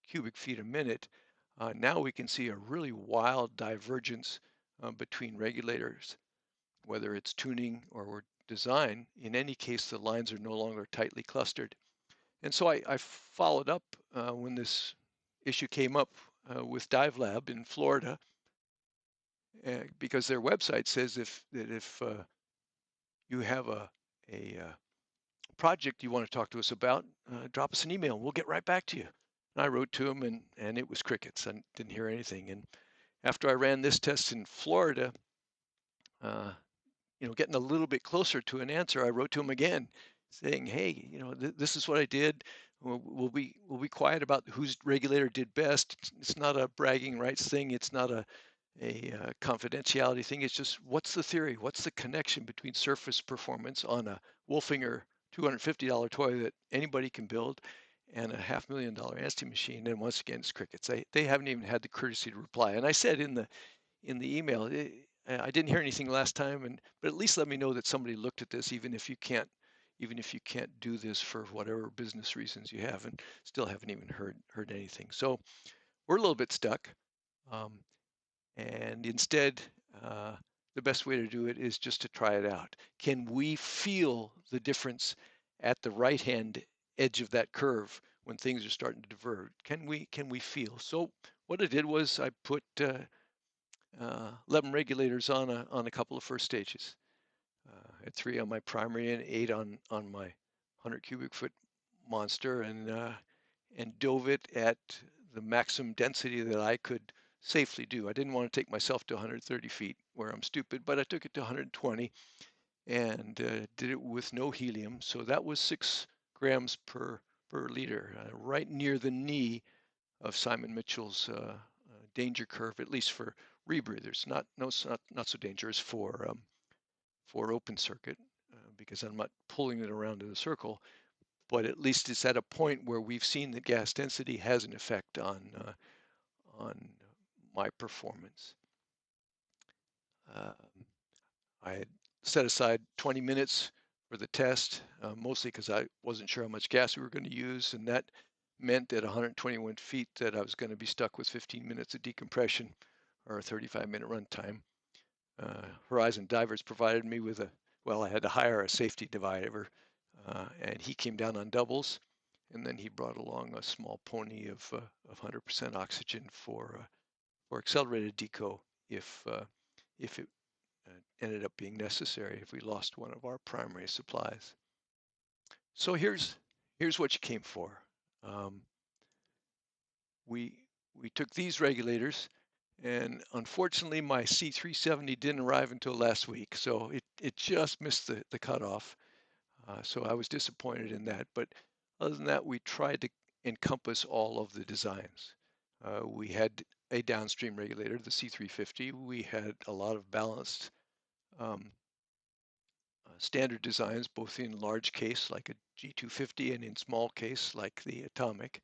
cubic feet a minute, now we can see a really wild divergence between regulators, whether it's tuning or design. In any case, the lines are no longer tightly clustered. And so I followed up when this issue came up with Dive Lab in Florida, because their website says if you have a project you want to talk to us about, drop us an email. We'll get right back to you. And I wrote to them, and it was crickets. I didn't hear anything. And after I ran this test in Florida, uh, getting a little bit closer to an answer, I wrote to him again, saying, "Hey, this is what I did. We'll be quiet about whose regulator did best. It's not a bragging rights thing. It's not a confidentiality thing. It's just what's the theory? What's the connection between surface performance on a Wolfinger $250 toy that anybody can build and a $500,000 Anstey machine?" And once again, it's crickets. They haven't even had the courtesy to reply. And I said in the email, I didn't hear anything last time, but at least let me know that somebody looked at this, even if you can't do this for whatever business reasons you have, and still haven't even heard anything. So we're a little bit stuck. Um, and instead, the best way to do it is just to try it out. Can we feel the difference at the right hand edge of that curve when things are starting to divert? Can we feel? So what I did was I put 11 regulators on a couple of first stages. I had 3 on my primary and 8 on my 100 cubic foot monster, and dove it at the maximum density that I could safely do. I didn't want to take myself to 130 feet where I'm stupid, but I took it to 120 and did it with no helium. So that was 6 grams per liter, right near the knee of Simon Mitchell's danger curve, at least for rebreathers. Not so dangerous for open circuit because I'm not pulling it around in a circle. But at least it's at a point where we've seen that gas density has an effect on my performance. Uh, I had set aside 20 minutes for the test, mostly because I wasn't sure how much gas we were going to use, and that meant at 121 feet that I was going to be stuck with 15 minutes of decompression or a 35-minute run time. Horizon Divers provided me with I had to hire a safety diver, and he came down on doubles, and then he brought along a small pony of 100% oxygen for accelerated deco if it ended up being necessary if we lost one of our primary supplies. So here's what you came for. Um, we we took these regulators, and unfortunately my C370 didn't arrive until last week, so it just missed the cutoff. So I was disappointed in that. But other than that, we tried to encompass all of the designs. We had a downstream regulator, the C350. We had a lot of balanced um, standard designs, both in large case like a G250 and in small case like the Atomic.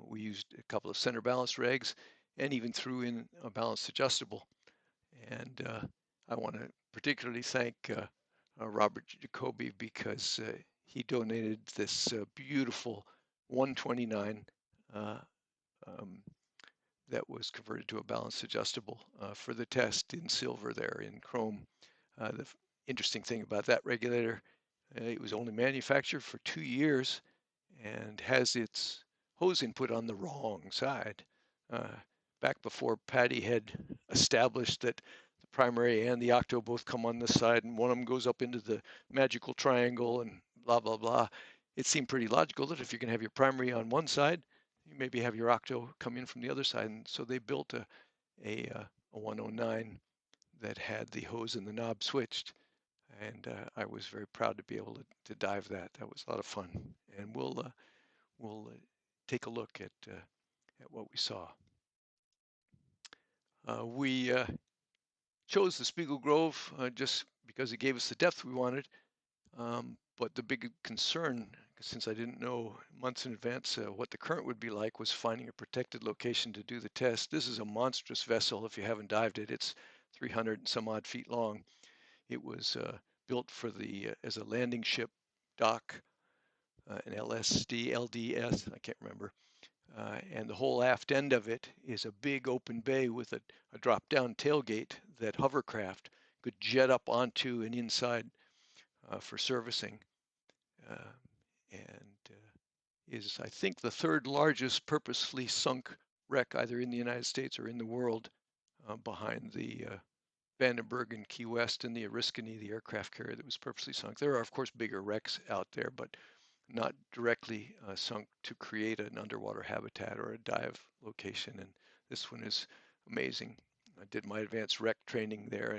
We used a couple of center balance regs and even threw in a balanced adjustable. And I want to particularly thank Robert Jacoby because he donated this beautiful 129 uh, um, that was converted to a balanced adjustable for the test in silver there in chrome. The interesting thing about that regulator, it was only manufactured for 2 years and has its hose input on the wrong side. Uh, Back before Patty had established that the primary and the octo both come on this side and one of them goes up into the magical triangle and blah, blah, blah, it seemed pretty logical that if you're going to have your primary on one side, you maybe have your octo come in from the other side. And so they built a 109 that had the hose and the knob switched. And I was very proud to be able to dive that. That was a lot of fun. And we'll take a look at what we saw. We chose the Spiegel Grove just because it gave us the depth we wanted. But the big concern, since I didn't know months in advance what the current would be like, was finding a protected location to do the test. This is a monstrous vessel. If you haven't dived it, it's 300 and some odd feet long. It was built for the as a landing ship dock, an LSD, LDS, I can't remember. And the whole aft end of it is a big open bay with a drop-down tailgate that hovercraft could jet up onto and inside for servicing. Uh, and is, I think, the third largest purposefully sunk wreck either in the United States or in the world, behind the Vandenberg in Key West and the Oriskany, the aircraft carrier that was purposely sunk. There are, of course, bigger wrecks out there, but not directly sunk to create an underwater habitat or a dive location. And this one is amazing. I did my advanced wreck training there,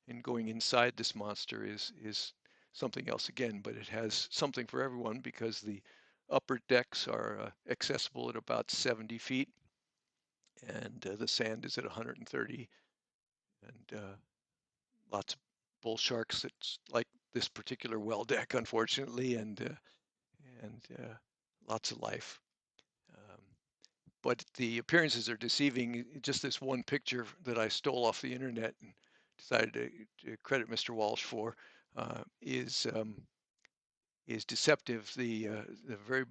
and going inside this monster is something else again, but it has something for everyone because the upper decks are accessible at about 70 feet, and the sand is at 130, and lots of bull sharks. It's like this particular well deck, unfortunately, and lots of life. Um, but the appearances are deceiving. Just this one picture that I stole off the internet and decided to credit Mr. Walsh for is deceptive. The very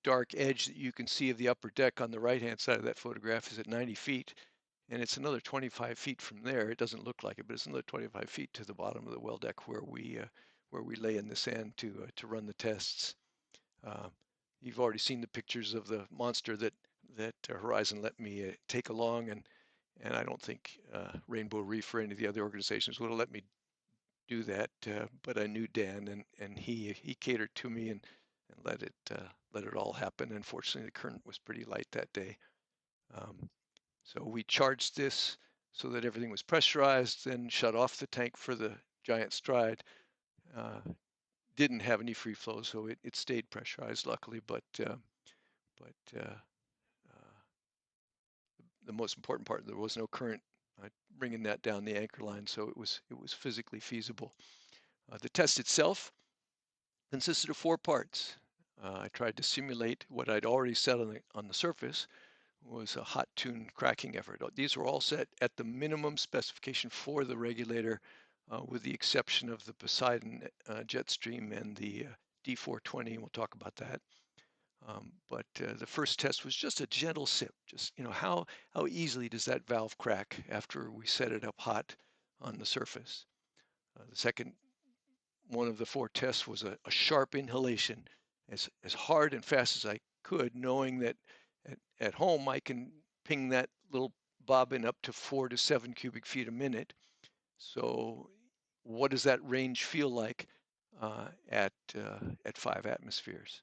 dark edge that you can see of the upper deck on the right-hand side of that photograph is at 90 feet, and it's another 25 feet from there. It doesn't look like it, but it's another 25 feet to the bottom of the well deck where we lay in the sand to run the tests. Uh, you've already seen the pictures of the monster that Horizon let me take along, and I don't think Rainbow Reef or any of the other organizations would have let me do that. But I knew Dan, and he catered to me and let it all happen. Unfortunately, the current was pretty light that day. Um, so we charged this so that everything was pressurized, then shut off the tank for the giant stride. Uh, didn't have any free flow, so it stayed pressurized, luckily. But the most important part, there was no current bringing that down the anchor line, so it was physically feasible. The test itself consisted of 4 parts. I tried to simulate what I'd already set on the surface was a hot tune cracking effort. These were all set at the minimum specification for the regulator, with the exception of the Poseidon jet stream and the D420. We'll talk about that. But the first test was just a gentle sip. Just how easily does that valve crack after we set it up hot on the surface? The second one of the 4 tests was a sharp inhalation, as hard and fast as I could, knowing that at home I can ping that little bobbin up to 4 to 7 cubic feet a minute. So what does that range feel like at 5 atmospheres?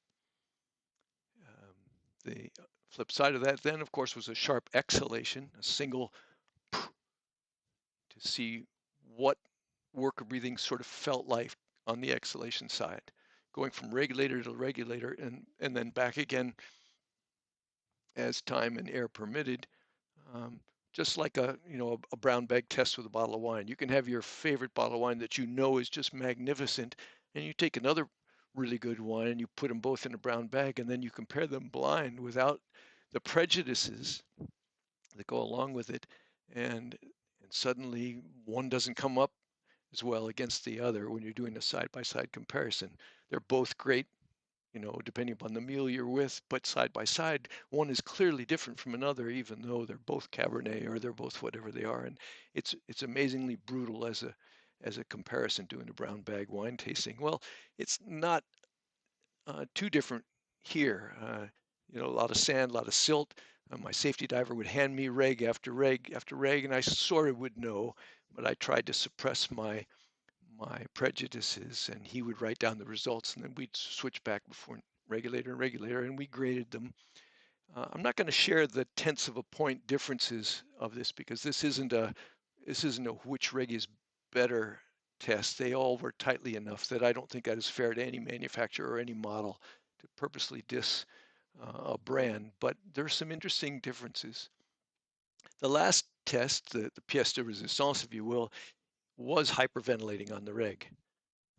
The flip side of that then, of course, was a sharp exhalation, a single to see what worker breathing sort of felt like on the exhalation side, going from regulator to regulator and then back again as time and air permitted. Um, just like a brown bag test with a bottle of wine. You can have your favorite bottle of wine that you know is just magnificent, and you take another really good wine and you put them both in a brown bag, and then you compare them blind without the prejudices that go along with it, and suddenly one doesn't come up as well against the other when you're doing a side by side comparison. They're both great, depending upon the meal you're with, but side by side, one is clearly different from another, even though they're both Cabernet or they're both whatever they are. And it's amazingly brutal as a comparison doing a brown bag wine tasting. Well, it's not too different here. A lot of sand, a lot of silt. My safety diver would hand me reg after reg after reg, and I sort of would know, but I tried to suppress my prejudices, and he would write down the results, and then we'd switch back before regulator, and we graded them. I'm not going to share the tenths of a point differences of this because this isn't a which reg is better test. They all were tightly enough that I don't think that is fair to any manufacturer or any model to purposely diss a brand. But there's some interesting differences. The last test, the pièce de résistance, if you will, was hyperventilating on the reg.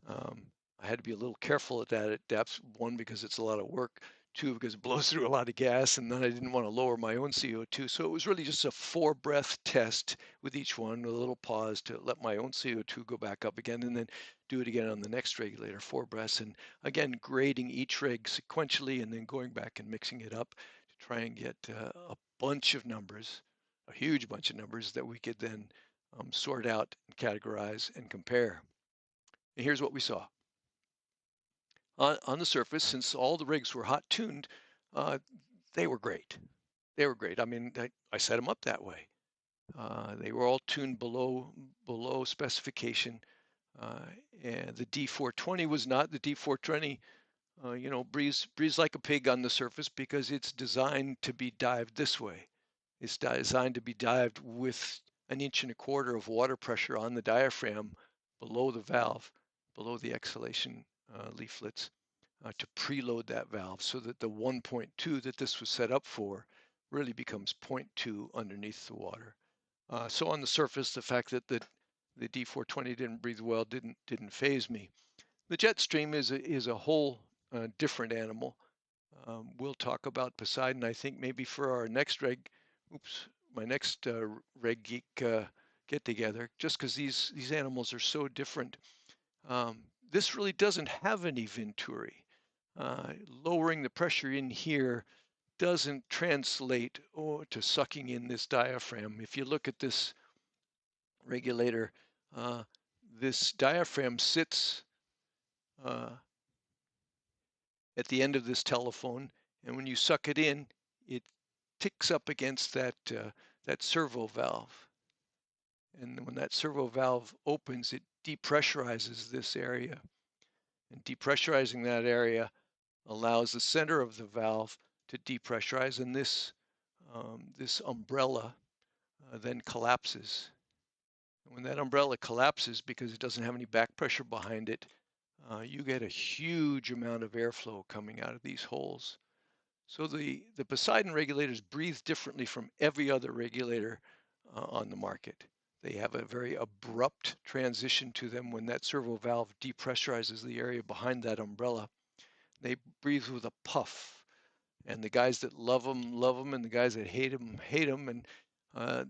Um, I had to be a little careful at that at depths. One, because it's a lot of work. Two, because it blows through a lot of gas, and then I didn't want to lower my own CO2. So it was really just a 4 breath test with each one, with a little pause to let my own CO2 go back up again, and then do it again on the next regulator, 4 breaths. And again, grading each reg sequentially and then going back and mixing it up to try and get a bunch of numbers, a huge bunch of numbers that we could then sort out and categorize and compare. And here's what we saw. On the surface, since all the rigs were hot tuned, uh, they were great. They were great. I mean, I set them up that way. They were all tuned below specification, uh, and the D420 was not. The D420, breathes like a pig on the surface because it's designed to be dived this way. It's designed to be dived with 1.25 inches of water pressure on the diaphragm below the valve, below the exhalation leaflets, to preload that valve so that the 1.2 that this was set up for really becomes 0.2 underneath the water. So on the surface, the fact that the D420 didn't breathe well didn't phase me. The jet stream is a whole different animal. We'll talk about Poseidon, I think, maybe for our next my next Reg Geek get together, just because these animals are so different. This really doesn't have any Venturi. Lowering the pressure in here doesn't translate to sucking in this diaphragm. If you look at this regulator, uh, this diaphragm sits uh, at the end of this telephone, and when you suck it in, it ticks up against that servo valve. And when that servo valve opens, it depressurizes this area. And depressurizing that area allows the center of the valve to depressurize, and this umbrella then collapses. And when that umbrella collapses, because it doesn't have any back pressure behind it, you get a huge amount of airflow coming out of these holes. So the Poseidon regulators breathe differently from every other regulator on the market. They have a very abrupt transition to them when that servo valve depressurizes the area behind that umbrella. They breathe with a puff, and the guys that love them, and the guys that hate them, hate them. And uh,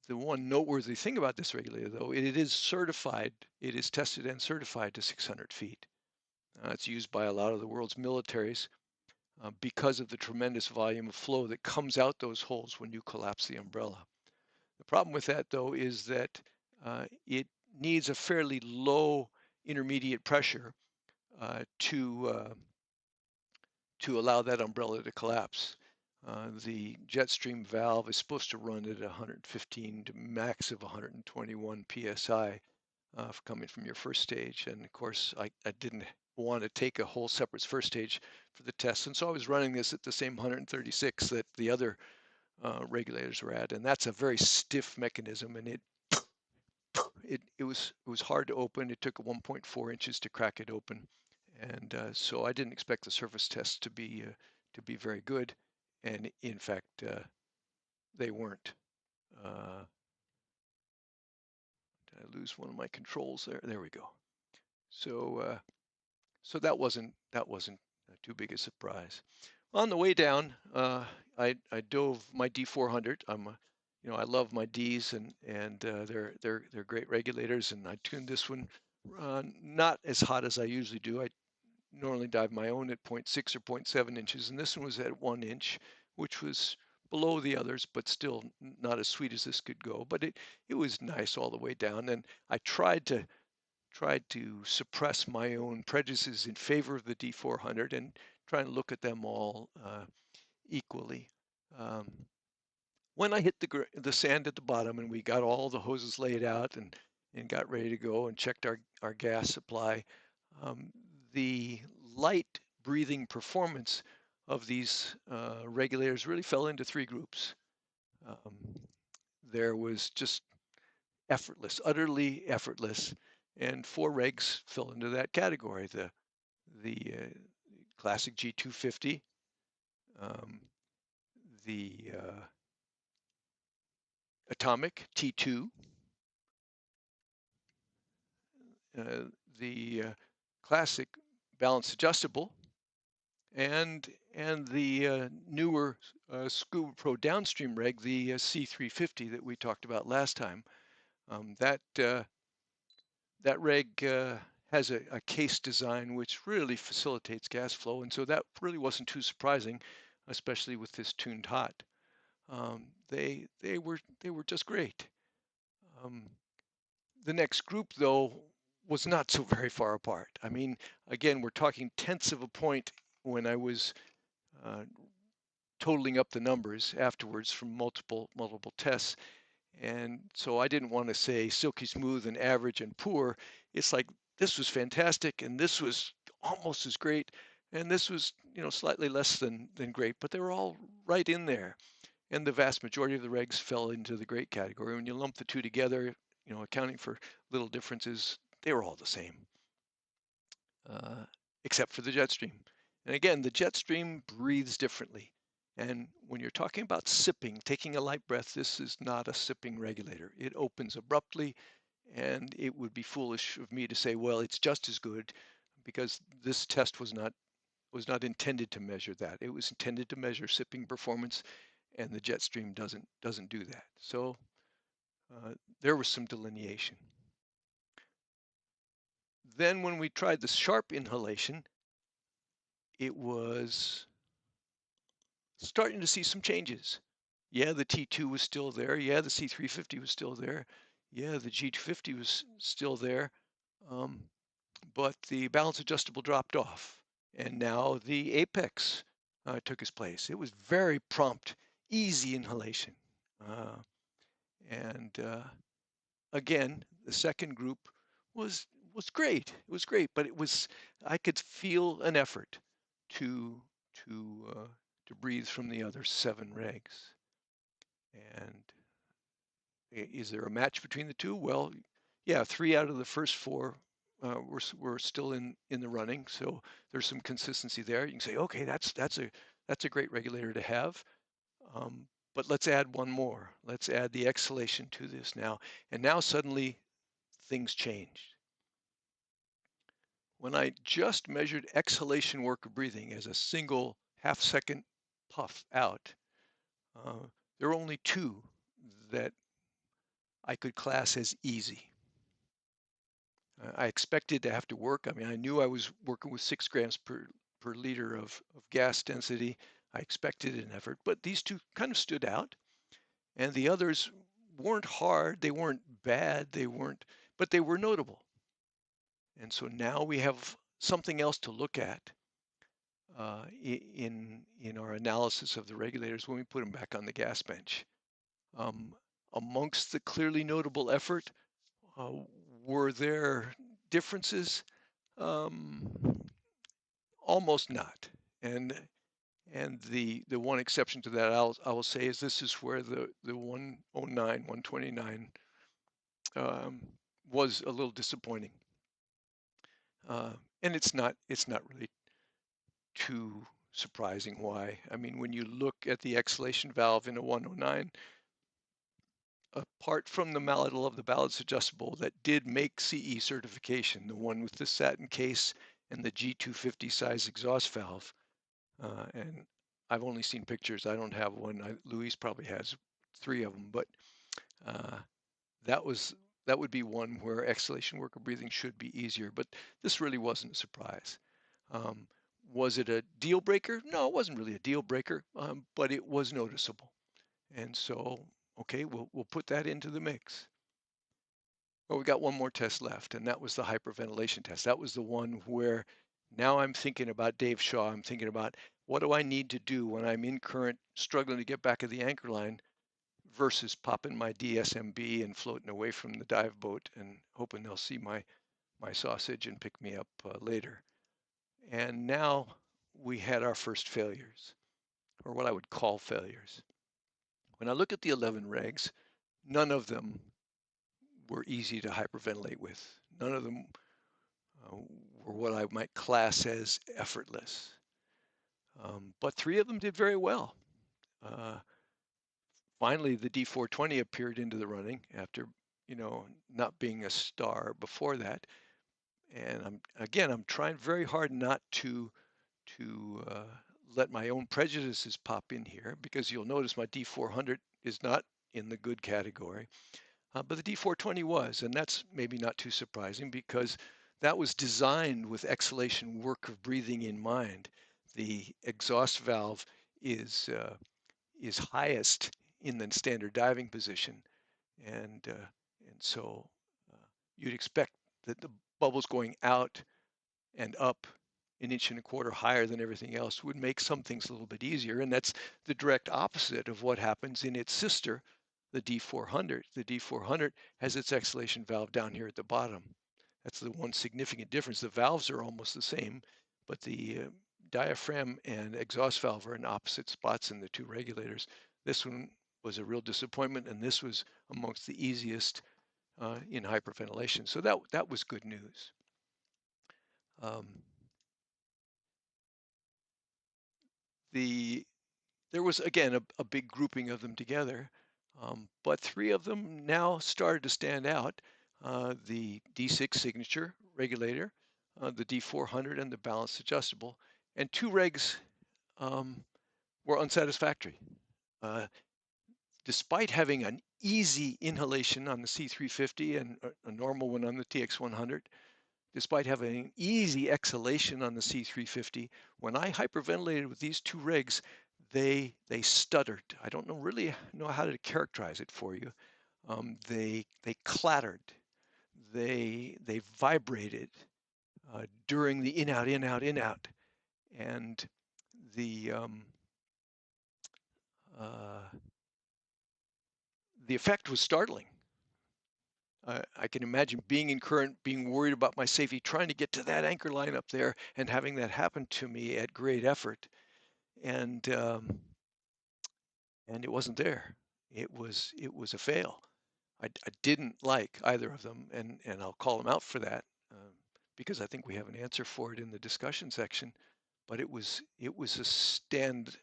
the one noteworthy thing about this regulator, though, it is certified, it is tested and certified to 600 feet. It's used by a lot of the world's militaries because of the tremendous volume of flow that comes out those holes when you collapse the umbrella. The problem with that, though, is that it needs a fairly low intermediate pressure to allow that umbrella to collapse. The jet stream valve is supposed to run at 115 to max of 121 psi coming from your first stage. And of course, I didn't want to take a whole separate first stage for the test, and so I was running this at the same 136 that the other regulators were at, and that's a very stiff mechanism, and it was hard to open. It took 1.4 inches to crack it open, and so I didn't expect the surface tests to be very good, and in fact they weren't. Did I lose one of my controls there? There we go. So so that wasn't too big a surprise. On the way down, I dove my D400. I love my Ds, and they're great regulators, and I tuned this one not as hot as I usually do. I normally dive my own at 0.6 or 0.7 inches, and this one was at 1 inch, which was below the others, but still not as sweet as this could go. But it was nice all the way down, and I tried to suppress my own prejudices in favor of the D400 and try and look at them all equally. Um, when I hit the sand at the bottom and we got all the hoses laid out and got ready to go and checked our gas supply, the light breathing performance of these regulators really fell into three groups. Um, there was just effortless, utterly effortless, and four regs fell into that category. The classic G250, um, the atomic T2, uh, the classic balance adjustable, and the newer Scuba Pro downstream reg, the C350 that we talked about last time. That reg has a case design which really facilitates gas flow, and so that really wasn't too surprising, especially with this tuned hot. They were just great. Um, the next group, though, was not so very far apart. I mean, again, we're talking tenths of a point when I was uh, totaling up the numbers afterwards from multiple tests. And so I didn't want to say silky smooth and average and poor. It's like this was fantastic and this was almost as great and this was, slightly less than great, but they were all right in there. And the vast majority of the regs fell into the great category. When you lump the two together, accounting for little differences, they were all the same, uh, except for the jet stream. And again, the jet stream breathes differently. And when you're talking about sipping, taking a light breath, this is not a sipping regulator. It opens abruptly, and it would be foolish of me to say, well, it's just as good, because this test was not intended to measure that. It was intended to measure sipping performance, and the jet stream doesn't do that. So there was some delineation. Then when we tried the sharp inhalation, it was starting to see some changes. Yeah, the T2 was still there. Yeah, the C350 was still there. Yeah, the G250 was still there. But the balance adjustable dropped off. And now the apex took its place. It was very prompt, easy inhalation. Uh, and again, the second group was was great. It was great, but it was I could feel an effort to to uh, to breathe from the other 7 regs. And is there a match between the two? Well, yeah, 3 out of the first 4 were still in the running, so there's some consistency there. You can say, okay, that's a great regulator to have. Um, but let's add one more. Let's add the exhalation to this now. And now suddenly things changed. When I just measured exhalation work of breathing as a single half-second puff out, uh, there were only 2 that I could class as easy. I expected to have to work. I mean, I knew I was working with 6 grams per liter of gas density. I expected an effort, but these 2 kind of stood out. And the others weren't hard, they weren't bad, but they were notable. And so now we have something else to look at in our analysis of the regulators when we put them back on the gas bench. Um, Amongst the clearly notable effort, uh, were there differences? Um, Almost not. And the one exception to that I will say is this is where the 109, 129 um, was a little disappointing. And it's not really too surprising why. I mean, when you look at the exhalation valve in a 109, apart from the malleable of the balance adjustable that did make CE certification, the one with the satin case and the G250 size exhaust valve, and I've only seen pictures. I don't have one. Luis probably has 3 of them, but uh, that was that would be one where exhalation work of breathing should be easier. But this really wasn't a surprise. Um, was it a deal breaker? No, it wasn't really a deal breaker, but it was noticeable. And so, okay, we'll put that into the mix. Well, we got one more test left, and that was the hyperventilation test. That was the one where now I'm thinking about Dave Shaw. I'm thinking about what do I need to do when I'm in current, struggling to get back at the anchor line versus popping my DSMB and floating away from the dive boat and hoping they'll see my sausage and pick me up later. And now we had our first failures, or what I would call failures. When I look at the 11 regs, none of them were easy to hyperventilate with. None of them were what I might class as effortless. But 3 of them did very well. Uh, Finally, the D420 appeared into the running after, not being a star before that. And I'm trying very hard not to let my own prejudices pop in here, because you'll notice my D400 is not in the good category. But the D420 was, and that's maybe not too surprising because that was designed with exhalation work of breathing in mind. The exhaust valve is uh, is highest in the standard diving position, and so uh, you'd expect that the bubbles going out and up an inch and a quarter higher than everything else would make some things a little bit easier. And that's the direct opposite of what happens in its sister, the D400. The D400 has its exhalation valve down here at the bottom. That's the one significant difference. The valves are almost the same, but the diaphragm and exhaust valve are in opposite spots in the 2 regulators. This one was a real disappointment, and this was amongst the easiest in hyperventilation. So that was good news. Um, the There was again a big grouping of them together, but 3 of them now started to stand out: the D6 signature regulator, the D400, and the balance adjustable. And 2 regs um, were unsatisfactory. Uh, Despite having an easy inhalation on the C350 and a normal one on the TX100, despite having an easy exhalation on the C350, when I hyperventilated with these 2 regs, they stuttered. I don't really know how to characterize it for you. They clattered. They vibrated during the in out, in out, in out. and the um, uh, the effect was startling. I can imagine being in current, being worried about my safety, trying to get to that anchor line up there, and having that happen to me at great effort, and and it wasn't there. It was a fail. I didn't like either of them, and I'll call them out for that, because I think we have an answer for it in the discussion section. But it was a stand.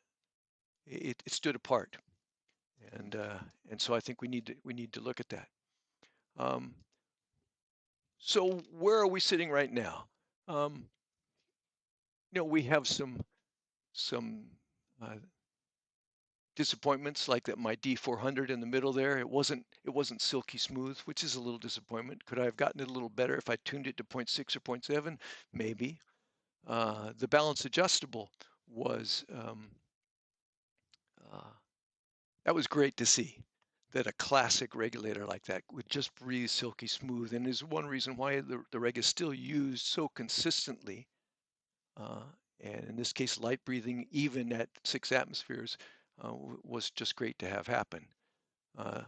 It stood apart, and and so I think we need to look at that. Um, so where are we sitting right now? Um, we have some uh, disappointments, like that my D400 in the middle there. It wasn't silky smooth, which is a little disappointment. Could I have gotten it a little better if I tuned it to 0.6 or 0.7? Maybe. The balance adjustable was uh, that was great to see. That a classic regulator like that would just breathe silky smooth, and is one reason why the reg is still used so consistently. Uh, and in this case, light breathing, even at 6 atmospheres, was just great to have happen. Uh,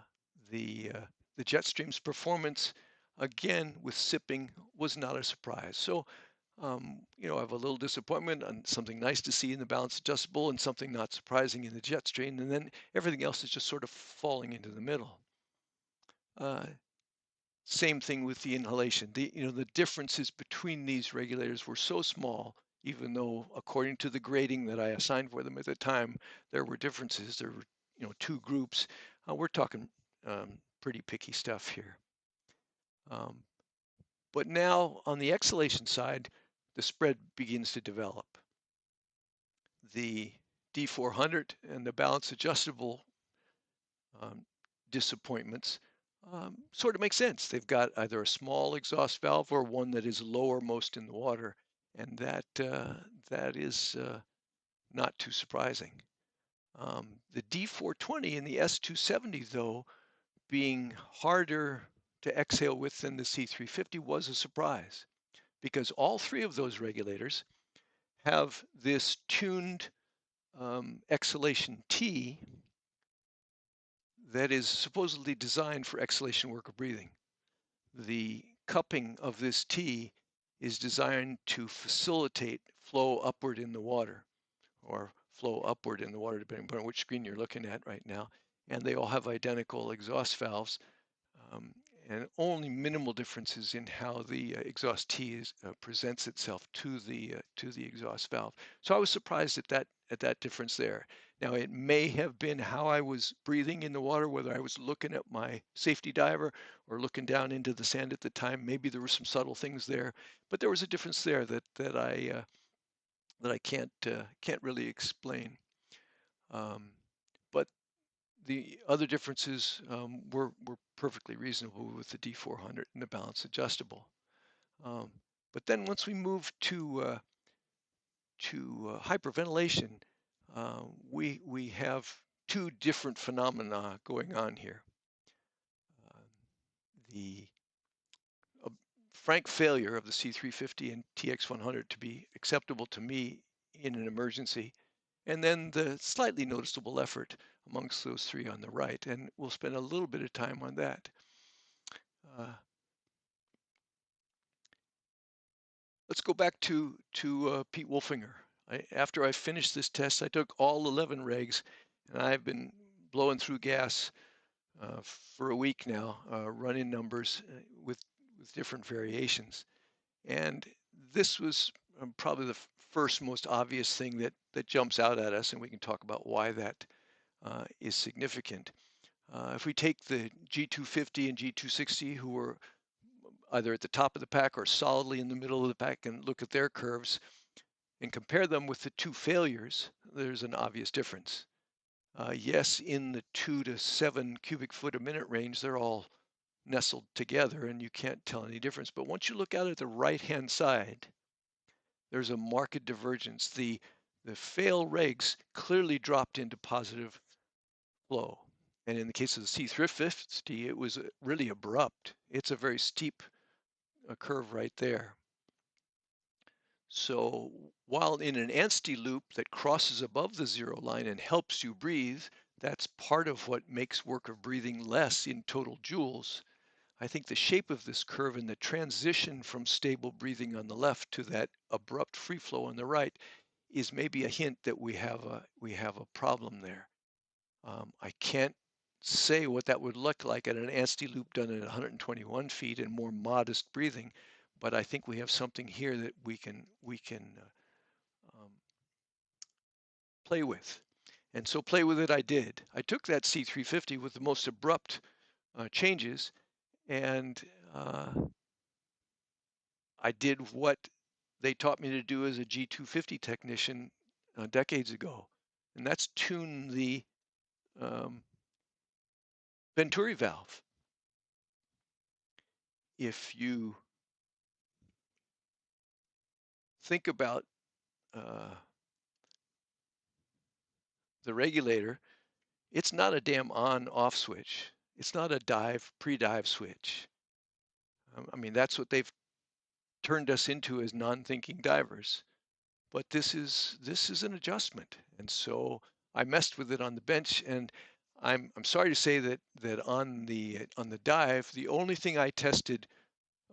the uh, the jet stream's performance, again with sipping, was not a surprise. So, I have a little disappointment on something nice to see in the balance adjustable, and something not surprising in the jet stream, and then everything else is just sort of falling into the middle. Uh, Same thing with the inhalation. The differences between these regulators were so small, even though according to the grading that I assigned for them at the time, there were differences. There were, two groups. We're talking pretty picky stuff here. Um, but now on the exhalation side, the spread begins to develop. The D400 and the balance adjustable um, disappointments sort of make sense. They've got either a small exhaust valve or one that is lowermost in the water, and that is not too surprising. The D420 and the S270, though, being harder to exhale with than the C350 was a surprise, because all three of those regulators have this tuned exhalation T that is supposedly designed for exhalation work of breathing. The cupping of this T is designed to facilitate flow upward in the water, or flow upward in the water, depending upon which screen you're looking at right now. And they all have identical exhaust valves, um, and only minimal differences in how the exhaust T presents itself to the exhaust valve. So I was surprised at that difference there. Now, it may have been how I was breathing in the water, whether I was looking at my safety diver or looking down into the sand at the time. Maybe there were some subtle things there, but there was a difference there that I can't really explain. Um, but the other differences were perfectly reasonable with the D400 and the balance adjustable. Um, but then once we move to hyperventilation, we have two different phenomena going on here. Uh, the frank failure of the C350 and TX100 to be acceptable to me in an emergency, and then the slightly noticeable effort amongst those three on the right. And we'll spend a little bit of time on that. Uh, let's go back to Pete Wolfinger. After I finished this test, I took all 11 regs, and I've been blowing through gas for a week now, running numbers with different variations. And this was probably the first most obvious thing that jumps out at us, and we can talk about why that is significant. If we take the G250 and G260, who were either at the top of the pack or solidly in the middle of the pack, and look at their curves and compare them with the two failures, there's an obvious difference. Yes, in the 2 to 7 cubic foot a minute range, they're all nestled together and you can't tell any difference. But once you look out at the right-hand side, there's a marked divergence. The fail regs clearly dropped into positive flow. And in the case of the C350, it was really abrupt. It's a very steep curve right there. So while in an Anstey loop that crosses above the zero line and helps you breathe, that's part of what makes work of breathing less in total joules. I think the shape of this curve and the transition from stable breathing on the left to that abrupt free flow on the right is maybe a hint that we have a problem there. I can't say what that would look like at an Anstey loop done at 121 feet and more modest breathing, but I think we have something here that we can play with. And so play with it I did. I took that C350 with the most abrupt changes, and I did what they taught me to do as a G250 technician decades ago, and that's tune the um, Venturi valve. If you think about uh, the regulator, it's not a damn on-off switch. It's not a dive, pre-dive switch. I mean, that's what they've turned us into as non-thinking divers. But this is an adjustment, and so I messed with it on the bench, and I'm sorry to say that on the dive, the only thing I tested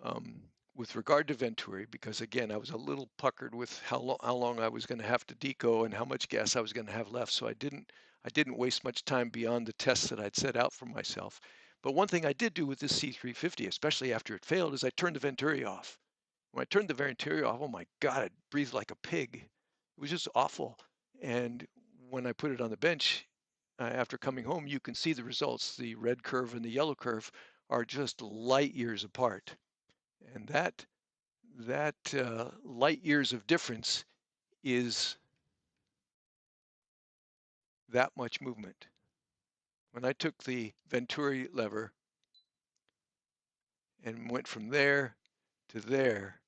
um, with regard to Venturi, because again I was a little puckered with how long I was going to have to deco and how much gas I was going to have left, so I didn't waste much time beyond the tests that I'd set out for myself. But one thing I did do with this C350, especially after it failed, is I turned the Venturi off. When I turned the Venturi off, oh my God, it breathed like a pig. It was just awful. And when I put it on the bench after coming home, you can see the results. The red curve and the yellow curve are just light years apart. And that light years of difference is that much movement. When I took the Venturi lever and went from there to there,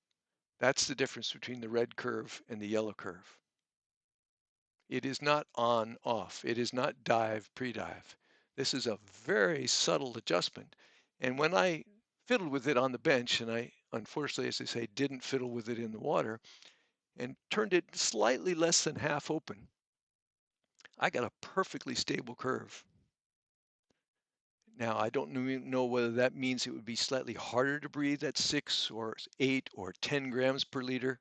that's the difference between the red curve and the yellow curve. It is not on off. It is not dive pre-dive. This is a very subtle adjustment. And when I fiddled with it on the bench, and I unfortunately, as I say, didn't fiddle with it in the water, and turned it slightly less than half open, I got a perfectly stable curve. Now, I don't know whether that means it would be slightly harder to breathe at 6 or 8 or 10 grams per liter.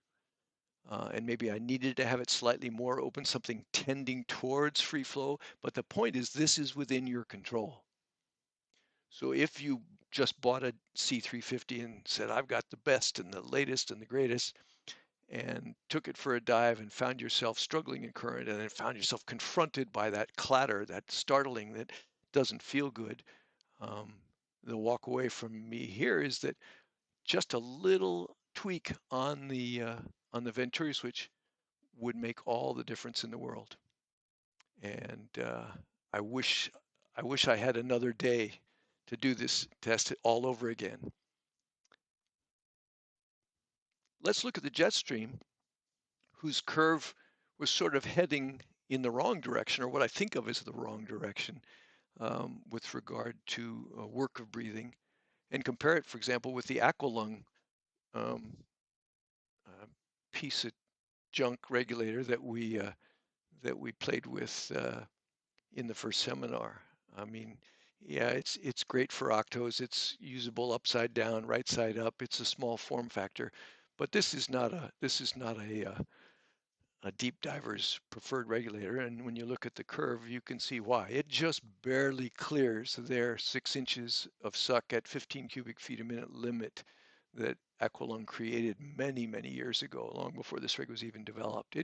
And maybe I needed to have it slightly more open, something tending towards free flow. But the point is, this is within your control. So if you just bought a C350 and said, I've got the best and the latest and the greatest, and took it for a dive and found yourself struggling in current and then found yourself confronted by that clatter, that startling that doesn't feel good, um, the walk away from me here is that just a little tweak on the Venturi switch would make all the difference in the world. And I wish I had another day to do this test all over again. Let's look at the jet stream, whose curve was sort of heading in the wrong direction, or what I think of as the wrong direction, with regard to work of breathing, and compare it, for example, with the Aqualung um, uh, piece of junk regulator that we played with in the first seminar. I mean, yeah, it's great for octos. It's usable upside down, right side up. It's a small form factor, but this is not a deep diver's preferred regulator. And when you look at the curve, you can see why. It just barely clears their 6 inches of suck at 15 cubic feet a minute limit that Aqualung created many, many years ago, long before this rig was even developed.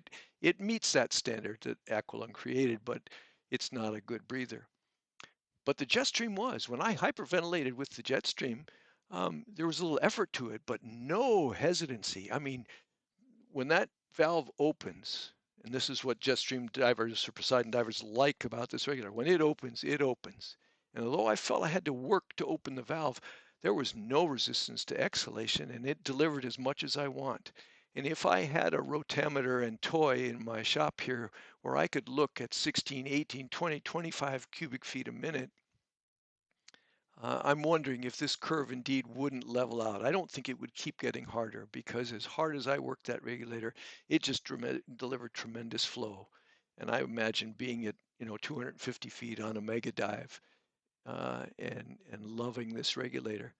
It meets that standard that Aqualung created, but it's not a good breather. But the jet stream was. When I hyperventilated with the jet stream, there was a little effort to it, but no hesitancy. I mean, when that valve opens, and this is what jet stream divers or Poseidon divers like about this regulator, when it opens, it opens. And although I felt I had to work to open the valve, there was no resistance to exhalation, and it delivered as much as I want. And if I had a rotameter and toy in my shop here where I could look at 16, 18, 20, 25 cubic feet a minute, I'm wondering if this curve indeed wouldn't level out. I don't think it would keep getting harder because as hard as I worked that regulator, it just delivered tremendous flow. And I imagine being at 250 feet on a mega dive and loving this regulator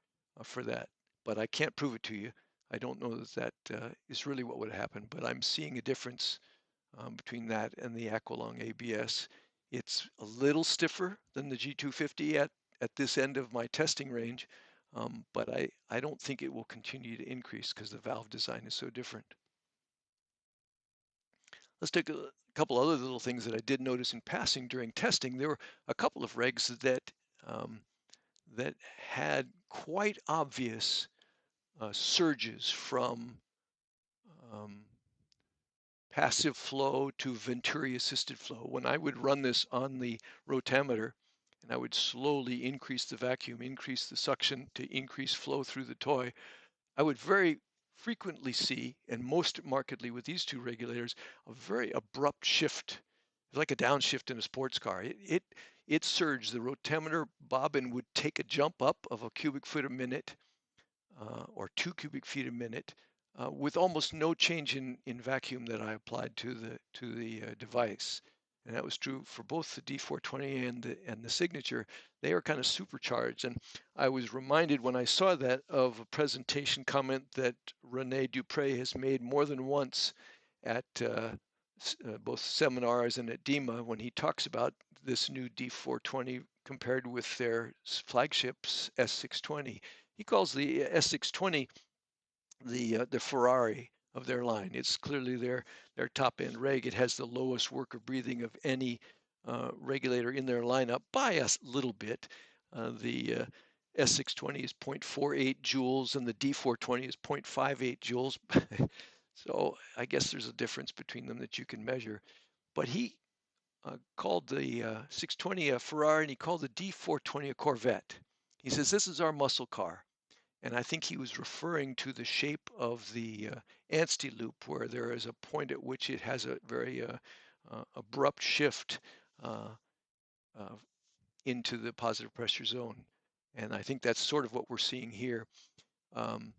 for that. But I can't prove it to you. I don't know that is really what would happen, but I'm seeing a difference between that and the Aqualung ABS. It's a little stiffer than the G250 at this end of my testing range, but I don't think it will continue to increase because the valve design is so different. Let's take a couple other little things that I did notice in passing during testing. There were a couple of regs um, that had quite obvious surges from um, passive flow to Venturi assisted flow. When I would run this on the rotameter and I would slowly increase the vacuum, increase the suction to increase flow through the toy, I would very frequently see, and most markedly with these two regulators, a very abrupt shift. It's like a downshift in a sports car. It surged. The rotameter bobbin would take a jump up of a cubic foot a minute or 2 cubic feet a minute with almost no change in vacuum that I applied to the device. And that was true for both the D420 and the Signature. They are kind of supercharged. And I was reminded when I saw that of a presentation comment that Rene Dupre has made more than once at both seminars and at DEMA when he talks about this new D420 compared with their flagships S620. He calls the S620 the Ferrari of their line. It's clearly their top end reg. It has the lowest worker breathing of any regulator in their lineup by a little bit. The S620 is 0.48 joules and the D420 is 0.58 joules. So I guess there's a difference between them that you can measure. But he called the 620 a Ferrari and he called the D420 a Corvette. He says, this is our muscle car. And I think he was referring to the shape of the Anstey loop, where there is a point at which it has a very abrupt shift uh, uh, into the positive pressure zone. And I think that's sort of what we're seeing here. Um,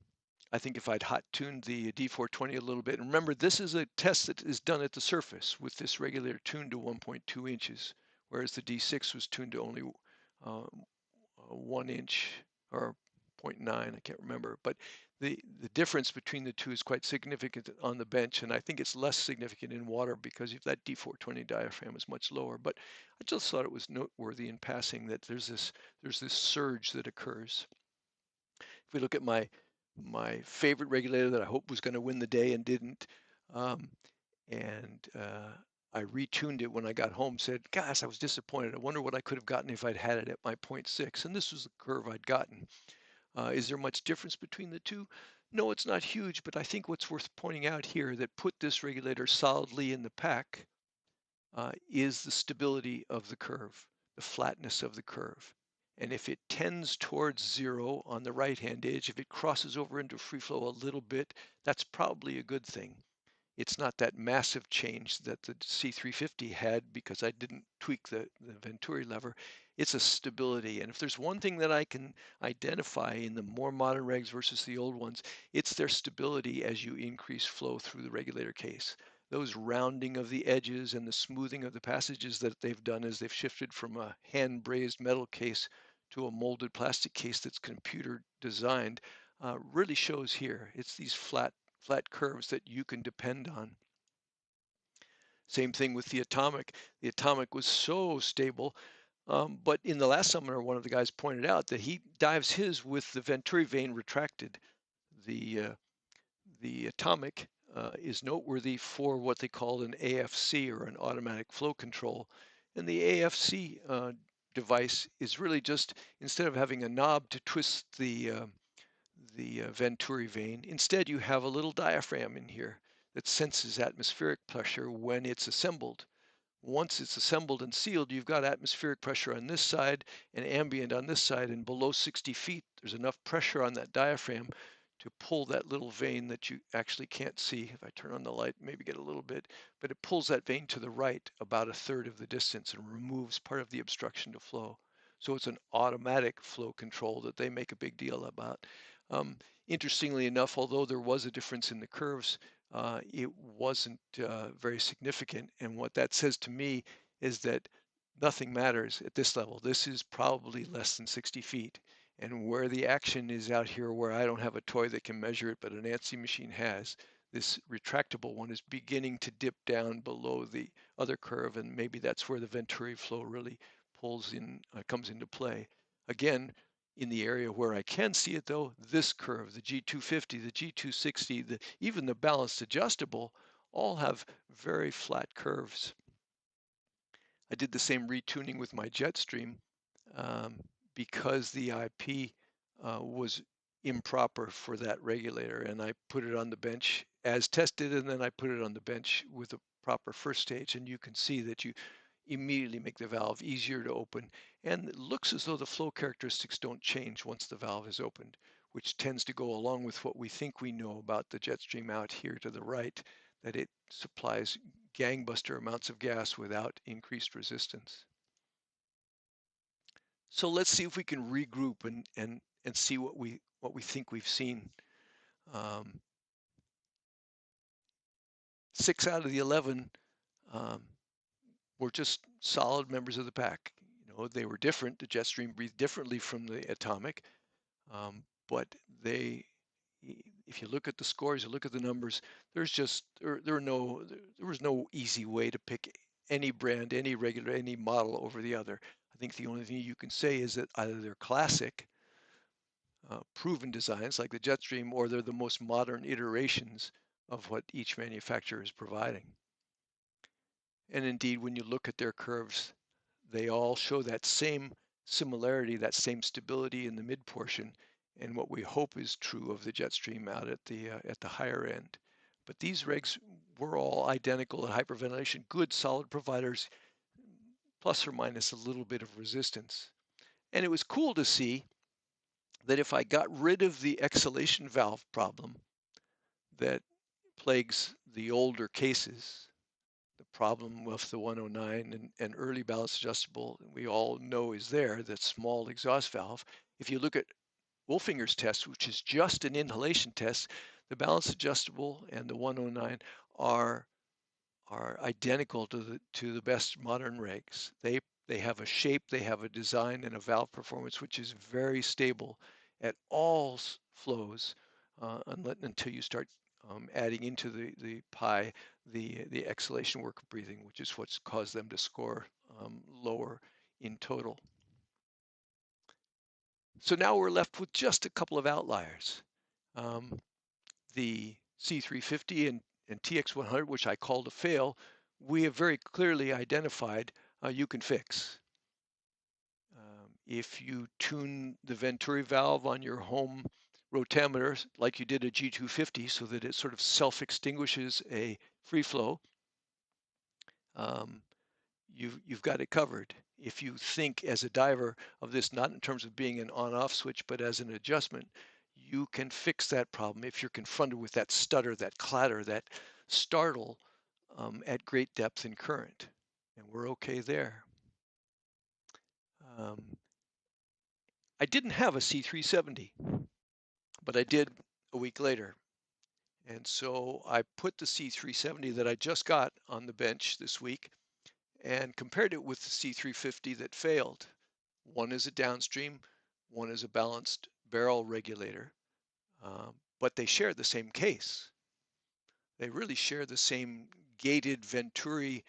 I think if I'd hot tuned the D420 a little bit, and remember, this is a test that is done at the surface with this regulator tuned to 1.2 inches, whereas the D6 was tuned to only 1 inch or zero point 0.9, I can't remember. But the difference between the two is quite significant on the bench, and I think it's less significant in water because if that D420 diaphragm is much lower. But I just thought it was noteworthy in passing that there's this surge that occurs. If we look at my favorite regulator that I hoped was going to win the day and didn't, um, and I retuned it when I got home, said, gosh, I was disappointed. I wonder what I could have gotten if I'd had it at my 0.6. And this was the curve I'd gotten. Is there much difference between the two? No, it's not huge, but I think what's worth pointing out here that put this regulator solidly in the pack is the stability of the curve, the flatness of the curve. And if it tends towards zero on the right-hand edge, if it crosses over into free flow a little bit, that's probably a good thing. It's not that massive change that the C350 had because I didn't tweak the Venturi lever. It's a stability. And if there's one thing that I can identify in the more modern regs versus the old ones, it's their stability as you increase flow through the regulator case. Those rounding of the edges and the smoothing of the passages that they've done as they've shifted from a hand brazed metal case to a molded plastic case that's computer designed really shows here. It's these flat curves that you can depend on. Same thing with the Atomic. The Atomic was so stable, but in the last seminar, one of the guys pointed out that he dives his with the Venturi vane retracted. The Atomic is noteworthy for what they call an AFC or an automatic flow control. And the AFC device is really just, instead of having a knob to twist the Venturi vane. Instead, you have a little diaphragm in here that senses atmospheric pressure when it's assembled. Once it's assembled and sealed, you've got atmospheric pressure on this side and ambient on this side, and below 60 feet, there's enough pressure on that diaphragm to pull that little vein that you actually can't see. If I turn on the light, maybe get a little bit, but it pulls that vein to the right about a third of the distance and removes part of the obstruction to flow. So it's an automatic flow control that they make a big deal about. Interestingly enough, although there was a difference in the curves, it wasn't very significant. And what that says to me is that nothing matters at this level. This is probably less than 60 feet. And where the action is out here, where I don't have a toy that can measure it, but an ANSI machine has, this retractable one is beginning to dip down below the other curve, and maybe that's where the Venturi flow really pulls in, comes into play. Again, in the area where I can see it though, this curve, the G250, the G260, even the balanced adjustable, all have very flat curves. I did the same retuning with my Jetstream um, because the IP was improper for that regulator, and I put it on the bench as tested, and then I put it on the bench with a proper first stage, and you can see that you immediately make the valve easier to open, and it looks as though the flow characteristics don't change once the valve is opened, which tends to go along with what we think we know about the Jetstream out here to the right, that it supplies gangbuster amounts of gas without increased resistance. So let's see if we can regroup and see what we think we've seen. 6 out of the 11 um, were just solid members of the pack. You know, they were different. The Jetstream breathed differently from the Atomic, but they, if you look at the scores, you look at the numbers, there was no easy way to pick any brand, any regular, any model over the other. I think the only thing you can say is that either they're classic, proven designs like the Jetstream, or they're the most modern iterations of what each manufacturer is providing. And indeed, when you look at their curves, they all show that same similarity, that same stability in the mid portion, and what we hope is true of the Jetstream out at the higher end. But these regs were all identical at hyperventilation, good solid providers, plus or minus a little bit of resistance. And it was cool to see that if I got rid of the exhalation valve problem that plagues the older cases, the problem with the 109 and early ballast adjustable, we all know is there, that small exhaust valve. If you look at Wolfinger's test, which is just an inhalation test, the ballast adjustable and the 109 are identical to the best modern regs. They have a shape, they have a design and a valve performance which is very stable at all flows, until you start adding into the pie the exhalation work of breathing, which is what's caused them to score lower in total. So now we're left with just a couple of outliers. The C350 and TX100, which I called a fail, we have very clearly identified you can fix. If you tune the Venturi valve on your home rotameter like you did a G250 so that it sort of self-extinguishes a free flow, you've got it covered. If you think as a diver of this not in terms of being an on-off switch, but as an adjustment, you can fix that problem if you're confronted with that stutter, that clatter, that startle at great depth and current. And we're okay there. I didn't have a C370, but I did a week later. And so I put the C370 that I just got on the bench this week and compared it with the C350 that failed. One is a downstream, one is a balanced barrel regulator, but they share the same case. They really share the same gated Venturi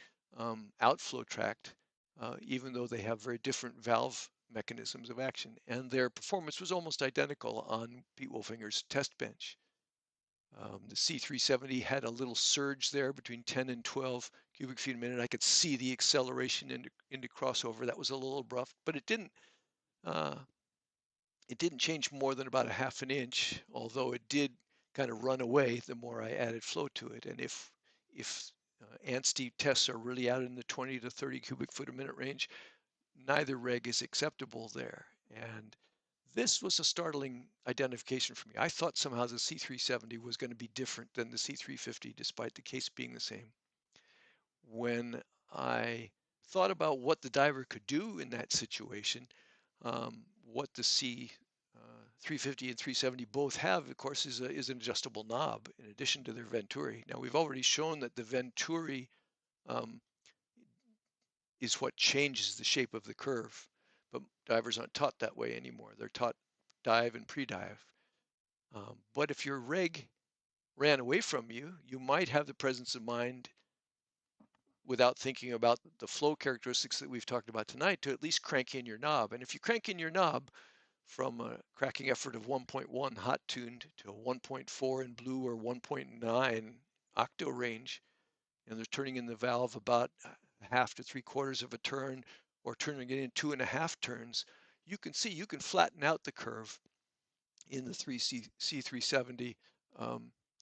outflow tract, even though they have very different valve mechanisms of action. And their performance was almost identical on Pete Wolfinger's test bench. The C370 had a little surge there between 10 and 12 cubic feet a minute. I could see the acceleration into crossover. That was a little abrupt, but uh, it didn't change more than about a half an inch, although it did kind of run away the more I added flow to it. And if ANSTI tests are really out in the 20 to 30 cubic foot a minute range, neither reg is acceptable there. And this was a startling identification for me. I thought somehow the C370 was going to be different than the C350, despite the case being the same. When I thought about what the diver could do in that situation, What the C 350 and 370 both have, of course, is an adjustable knob in addition to their Venturi. Now, we've already shown that the Venturi um, is what changes the shape of the curve, but divers aren't taught that way anymore. They're taught dive and pre-dive. But if your rig ran away from you, you might have the presence of mind without thinking about the flow characteristics that we've talked about tonight to at least crank in your knob. And if you crank in your knob from a cracking effort of 1.1 hot tuned to a 1.4 in blue or 1.9 octo range, and they're turning in the valve about half to 3/4 of a turn or turning it in 2.5 turns, you can see you can flatten out the curve in the C370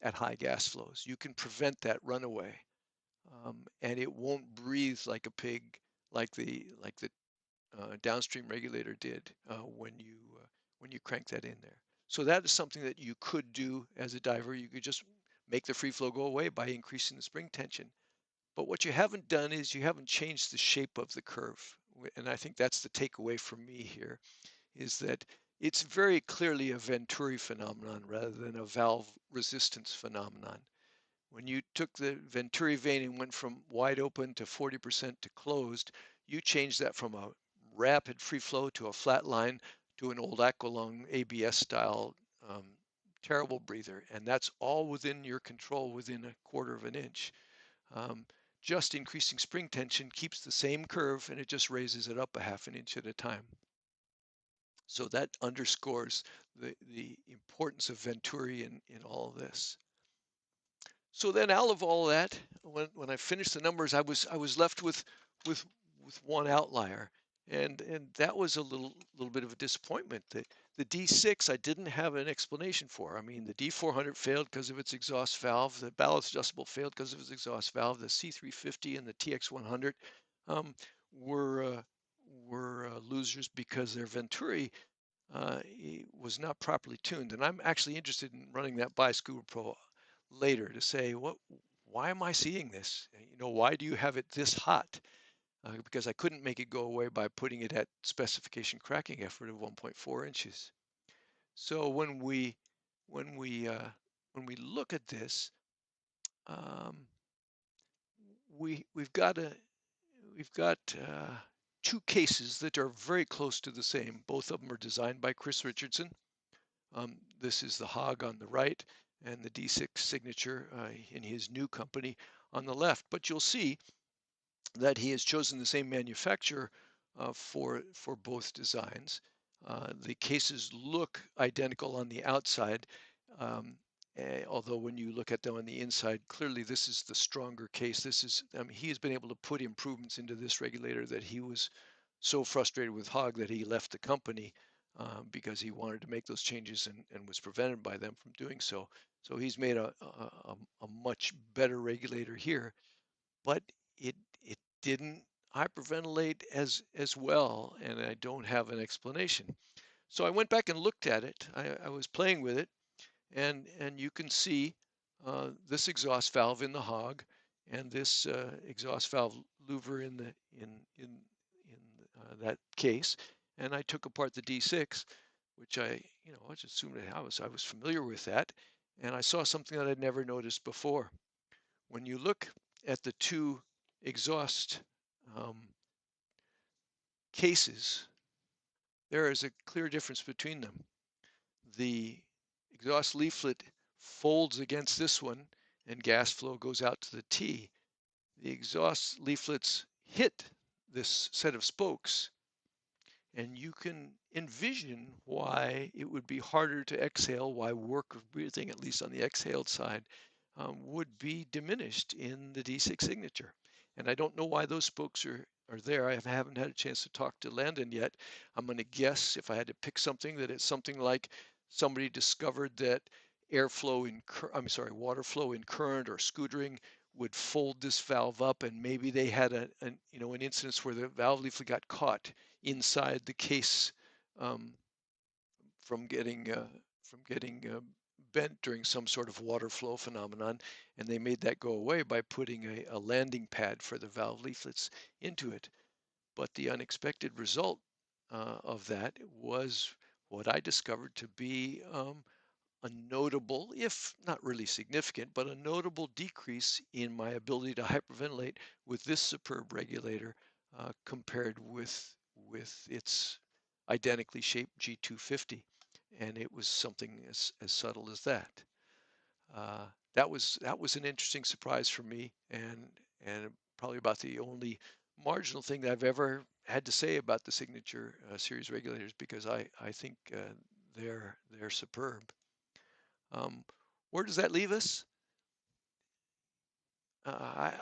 at high gas flows. You can prevent that runaway, and it won't breathe like a pig, like the downstream regulator did when you crank that in there. So that is something that you could do as a diver. You could just make the free flow go away by increasing the spring tension. But what you haven't done is you haven't changed the shape of the curve. And I think that's the takeaway from me here, is that it's very clearly a Venturi phenomenon rather than a valve resistance phenomenon. When you took the Venturi vane and went from wide open to 40% to closed, you changed that from a rapid free flow to a flat line to an old Aqualung ABS style terrible breather. And that's all within your control within 1/4 of an inch. Um, just increasing spring tension keeps the same curve and it just raises it up a 1/2 an inch at a time. So that underscores the importance of Venturi in all of this. So then out of all that, when I finished the numbers, I was left with one outlier. And that was a little bit of a disappointment. The D6 I didn't have an explanation for. I mean, the D400 failed because of its exhaust valve. The ballast adjustable failed because of its exhaust valve. The C350 and the TX100 um, were losers because their Venturi was not properly tuned. And I'm actually interested in running that by Scuba Pro later to say, why am I seeing this? Why do you have it this hot? Because I couldn't make it go away by putting it at specification cracking effort of 1.4 inches. So when we uh, when we look at this, um, we've got two cases that are very close to the same. Both of them are designed by Chris Richardson. This is the Hog on the right and the D6 signature in his new company on the left. But you'll see that he has chosen the same manufacturer for both designs. The cases look identical on the outside, although when you look at them on the inside, clearly this is the stronger case. He has been able to put improvements into this regulator that he was so frustrated with Hog that he left the company because he wanted to make those changes and was prevented by them from doing so. So he's made a much better regulator here, but it didn't hyperventilate as well, and I don't have an explanation. So I went back and looked at it. I was playing with it, and you can see this exhaust valve in the Hog and this exhaust valve louver in that case. And I took apart the D6, which I just assumed I was familiar with that, and I saw something that I'd never noticed before. When you look at the two exhaust um, cases, there is a clear difference between them. The exhaust leaflet folds against this one and gas flow goes out to the T. The exhaust leaflets hit this set of spokes, and you can envision why it would be harder to exhale, why work of breathing, at least on the exhaled side, would be diminished in the D6 signature. And I don't know why those spokes are there. I haven't had a chance to talk to Landon yet. I'm going to guess, if I had to pick something, that it's something like somebody discovered that water flow in current or scootering would fold this valve up, and maybe they had an instance where the valve leaflet got caught inside the case um, from getting bent during some sort of water flow phenomenon, and they made that go away by putting a landing pad for the valve leaflets into it. But the unexpected result of that was what I discovered to be a notable, if not really significant, but a notable decrease in my ability to hyperventilate with this superb regulator compared with its identically shaped G250, and it was something as subtle as that. That was an interesting surprise for me, and probably about the only marginal thing that I've ever had to say about the Signature series regulators, because I think they're superb. Um, where does that leave us? Uh, I,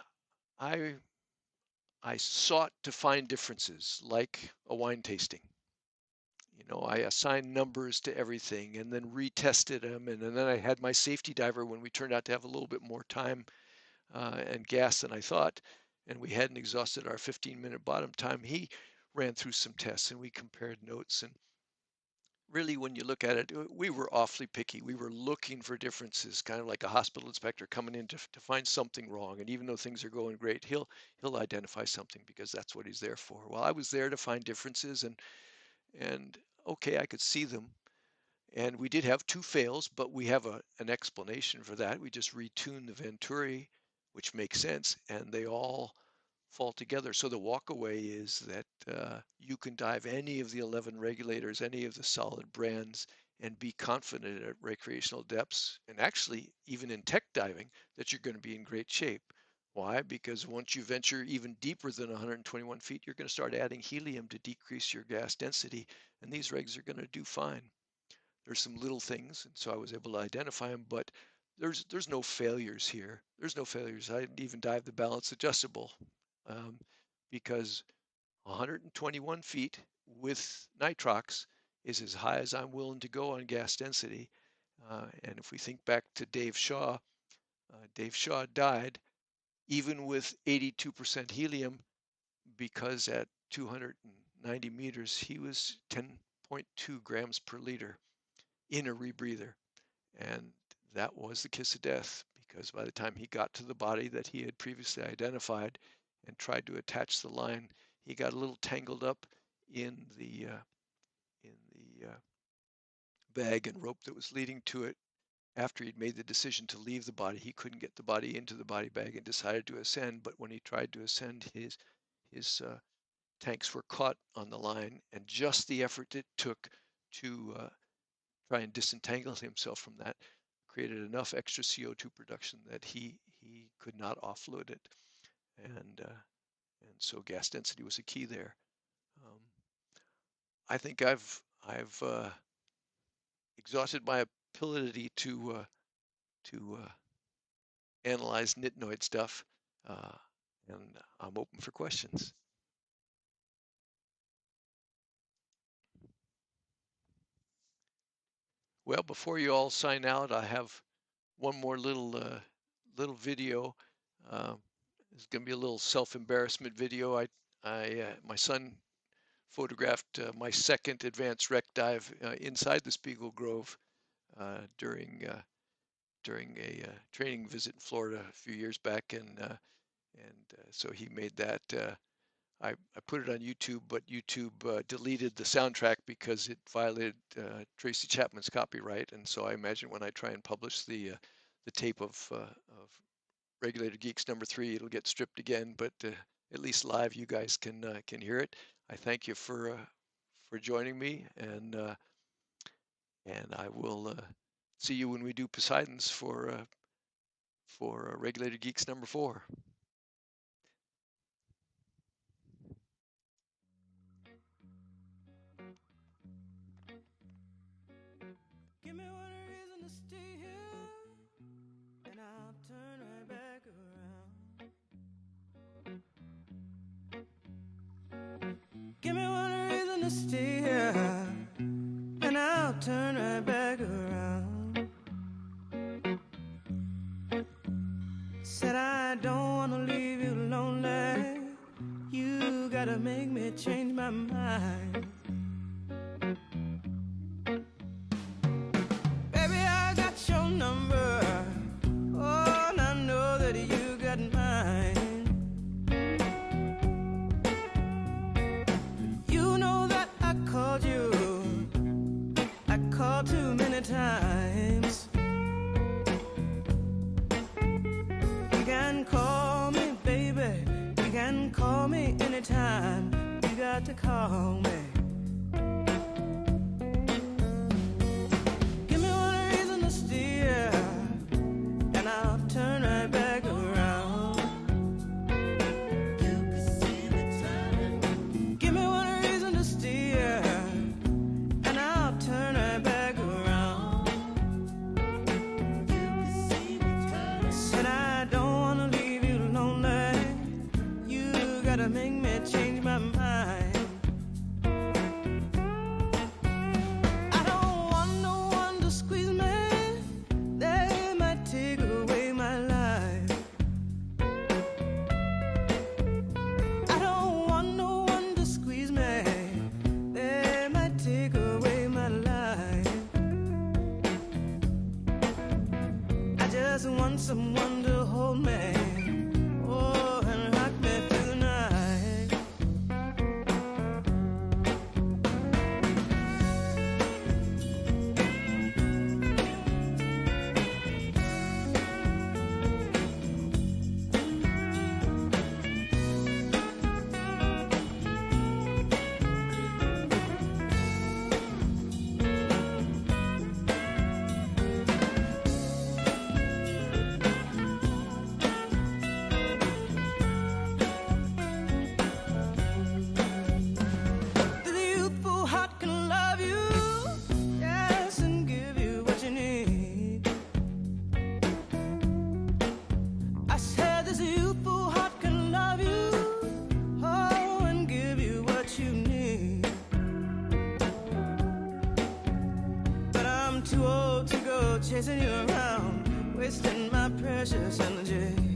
I I sought to find differences, like a wine tasting. You know, I assigned numbers to everything and then retested them, and then I had my safety diver when we turned out to have a little bit more time and gas than I thought, and we hadn't exhausted our 15-minute bottom time. He ran through some tests, and we compared notes. And really, when you look at it, we were awfully picky. We were looking for differences, kind of like a hospital inspector coming in to find something wrong. And even though things are going great, he'll identify something because that's what he's there for. Well, I was there to find differences, and okay, I could see them. And we did have two fails, but we have an explanation for that. We just retuned the Venturi, which makes sense, and they all fall together. So the walkaway is that you can dive any of the 11 regulators, any of the solid brands, and be confident at recreational depths, and actually even in tech diving, that you're going to be in great shape. Why? Because once you venture even deeper than 121 feet, you're going to start adding helium to decrease your gas density, and these regs are going to do fine. There's some little things, and so I was able to identify them, but there's no failures here. There's no failures. I didn't even dive the balance adjustable um, because 121 feet with nitrox is as high as I'm willing to go on gas density. And if we think back to Dave Shaw died even with 82% helium because at 290 meters he was 10.2 grams per liter in a rebreather. And that was the kiss of death, because by the time he got to the body that he had previously identified and tried to attach the line, he got a little tangled up in the bag and rope that was leading to it. After he'd made the decision to leave the body, he couldn't get the body into the body bag and decided to ascend. But when he tried to ascend, his tanks were caught on the line, and just the effort it took to try and disentangle himself from that created enough extra CO2 production that he could not offload it, and so gas density was a key there. Um, I think I've exhausted my ability to analyze nitnoid stuff, uh, and I'm open for questions. Well, before you all sign out, I have one more little video. Uh, it's going to be a little self-embarrassment video. My son photographed my second advanced wreck dive inside the Spiegel Grove during a training visit in Florida a few years back, and so he made that. I put it on YouTube, but YouTube deleted the soundtrack because it violated Tracy Chapman's copyright, and so I imagine when I try and publish the tape of Regulator Geeks #3, it'll get stripped again. But at least live, you guys can hear it. I thank you for joining me, and I will see you when we do Poseidons for Regulator Geeks #4. Give me one reason to stay here, and I'll turn right back around. Give me one reason to stay here, and I'll turn right back around. Said I don't wanna leave you lonely. You gotta make me change my mind. Baby, I got your number. Oh, and I know that you got mine. You know that I got to call me. Give me one reason to steer, and I'll turn right back around. You can see me turning. Give me one reason to steer, and I'll turn right back around. You can see me turning. Said I don't wanna leave you lonely. You gotta make me change my mind. I don't want no one to squeeze me. They might take away my life. I don't want no one to squeeze me. They might take away my life. I just want someone to hold me. Oh, and rock me through the night. The youthful heart can love you, yes, and give you what you need. I said this youthful heart can love you, oh, and give you what you need. But I'm too old to go chasing you around, wasting my precious energy.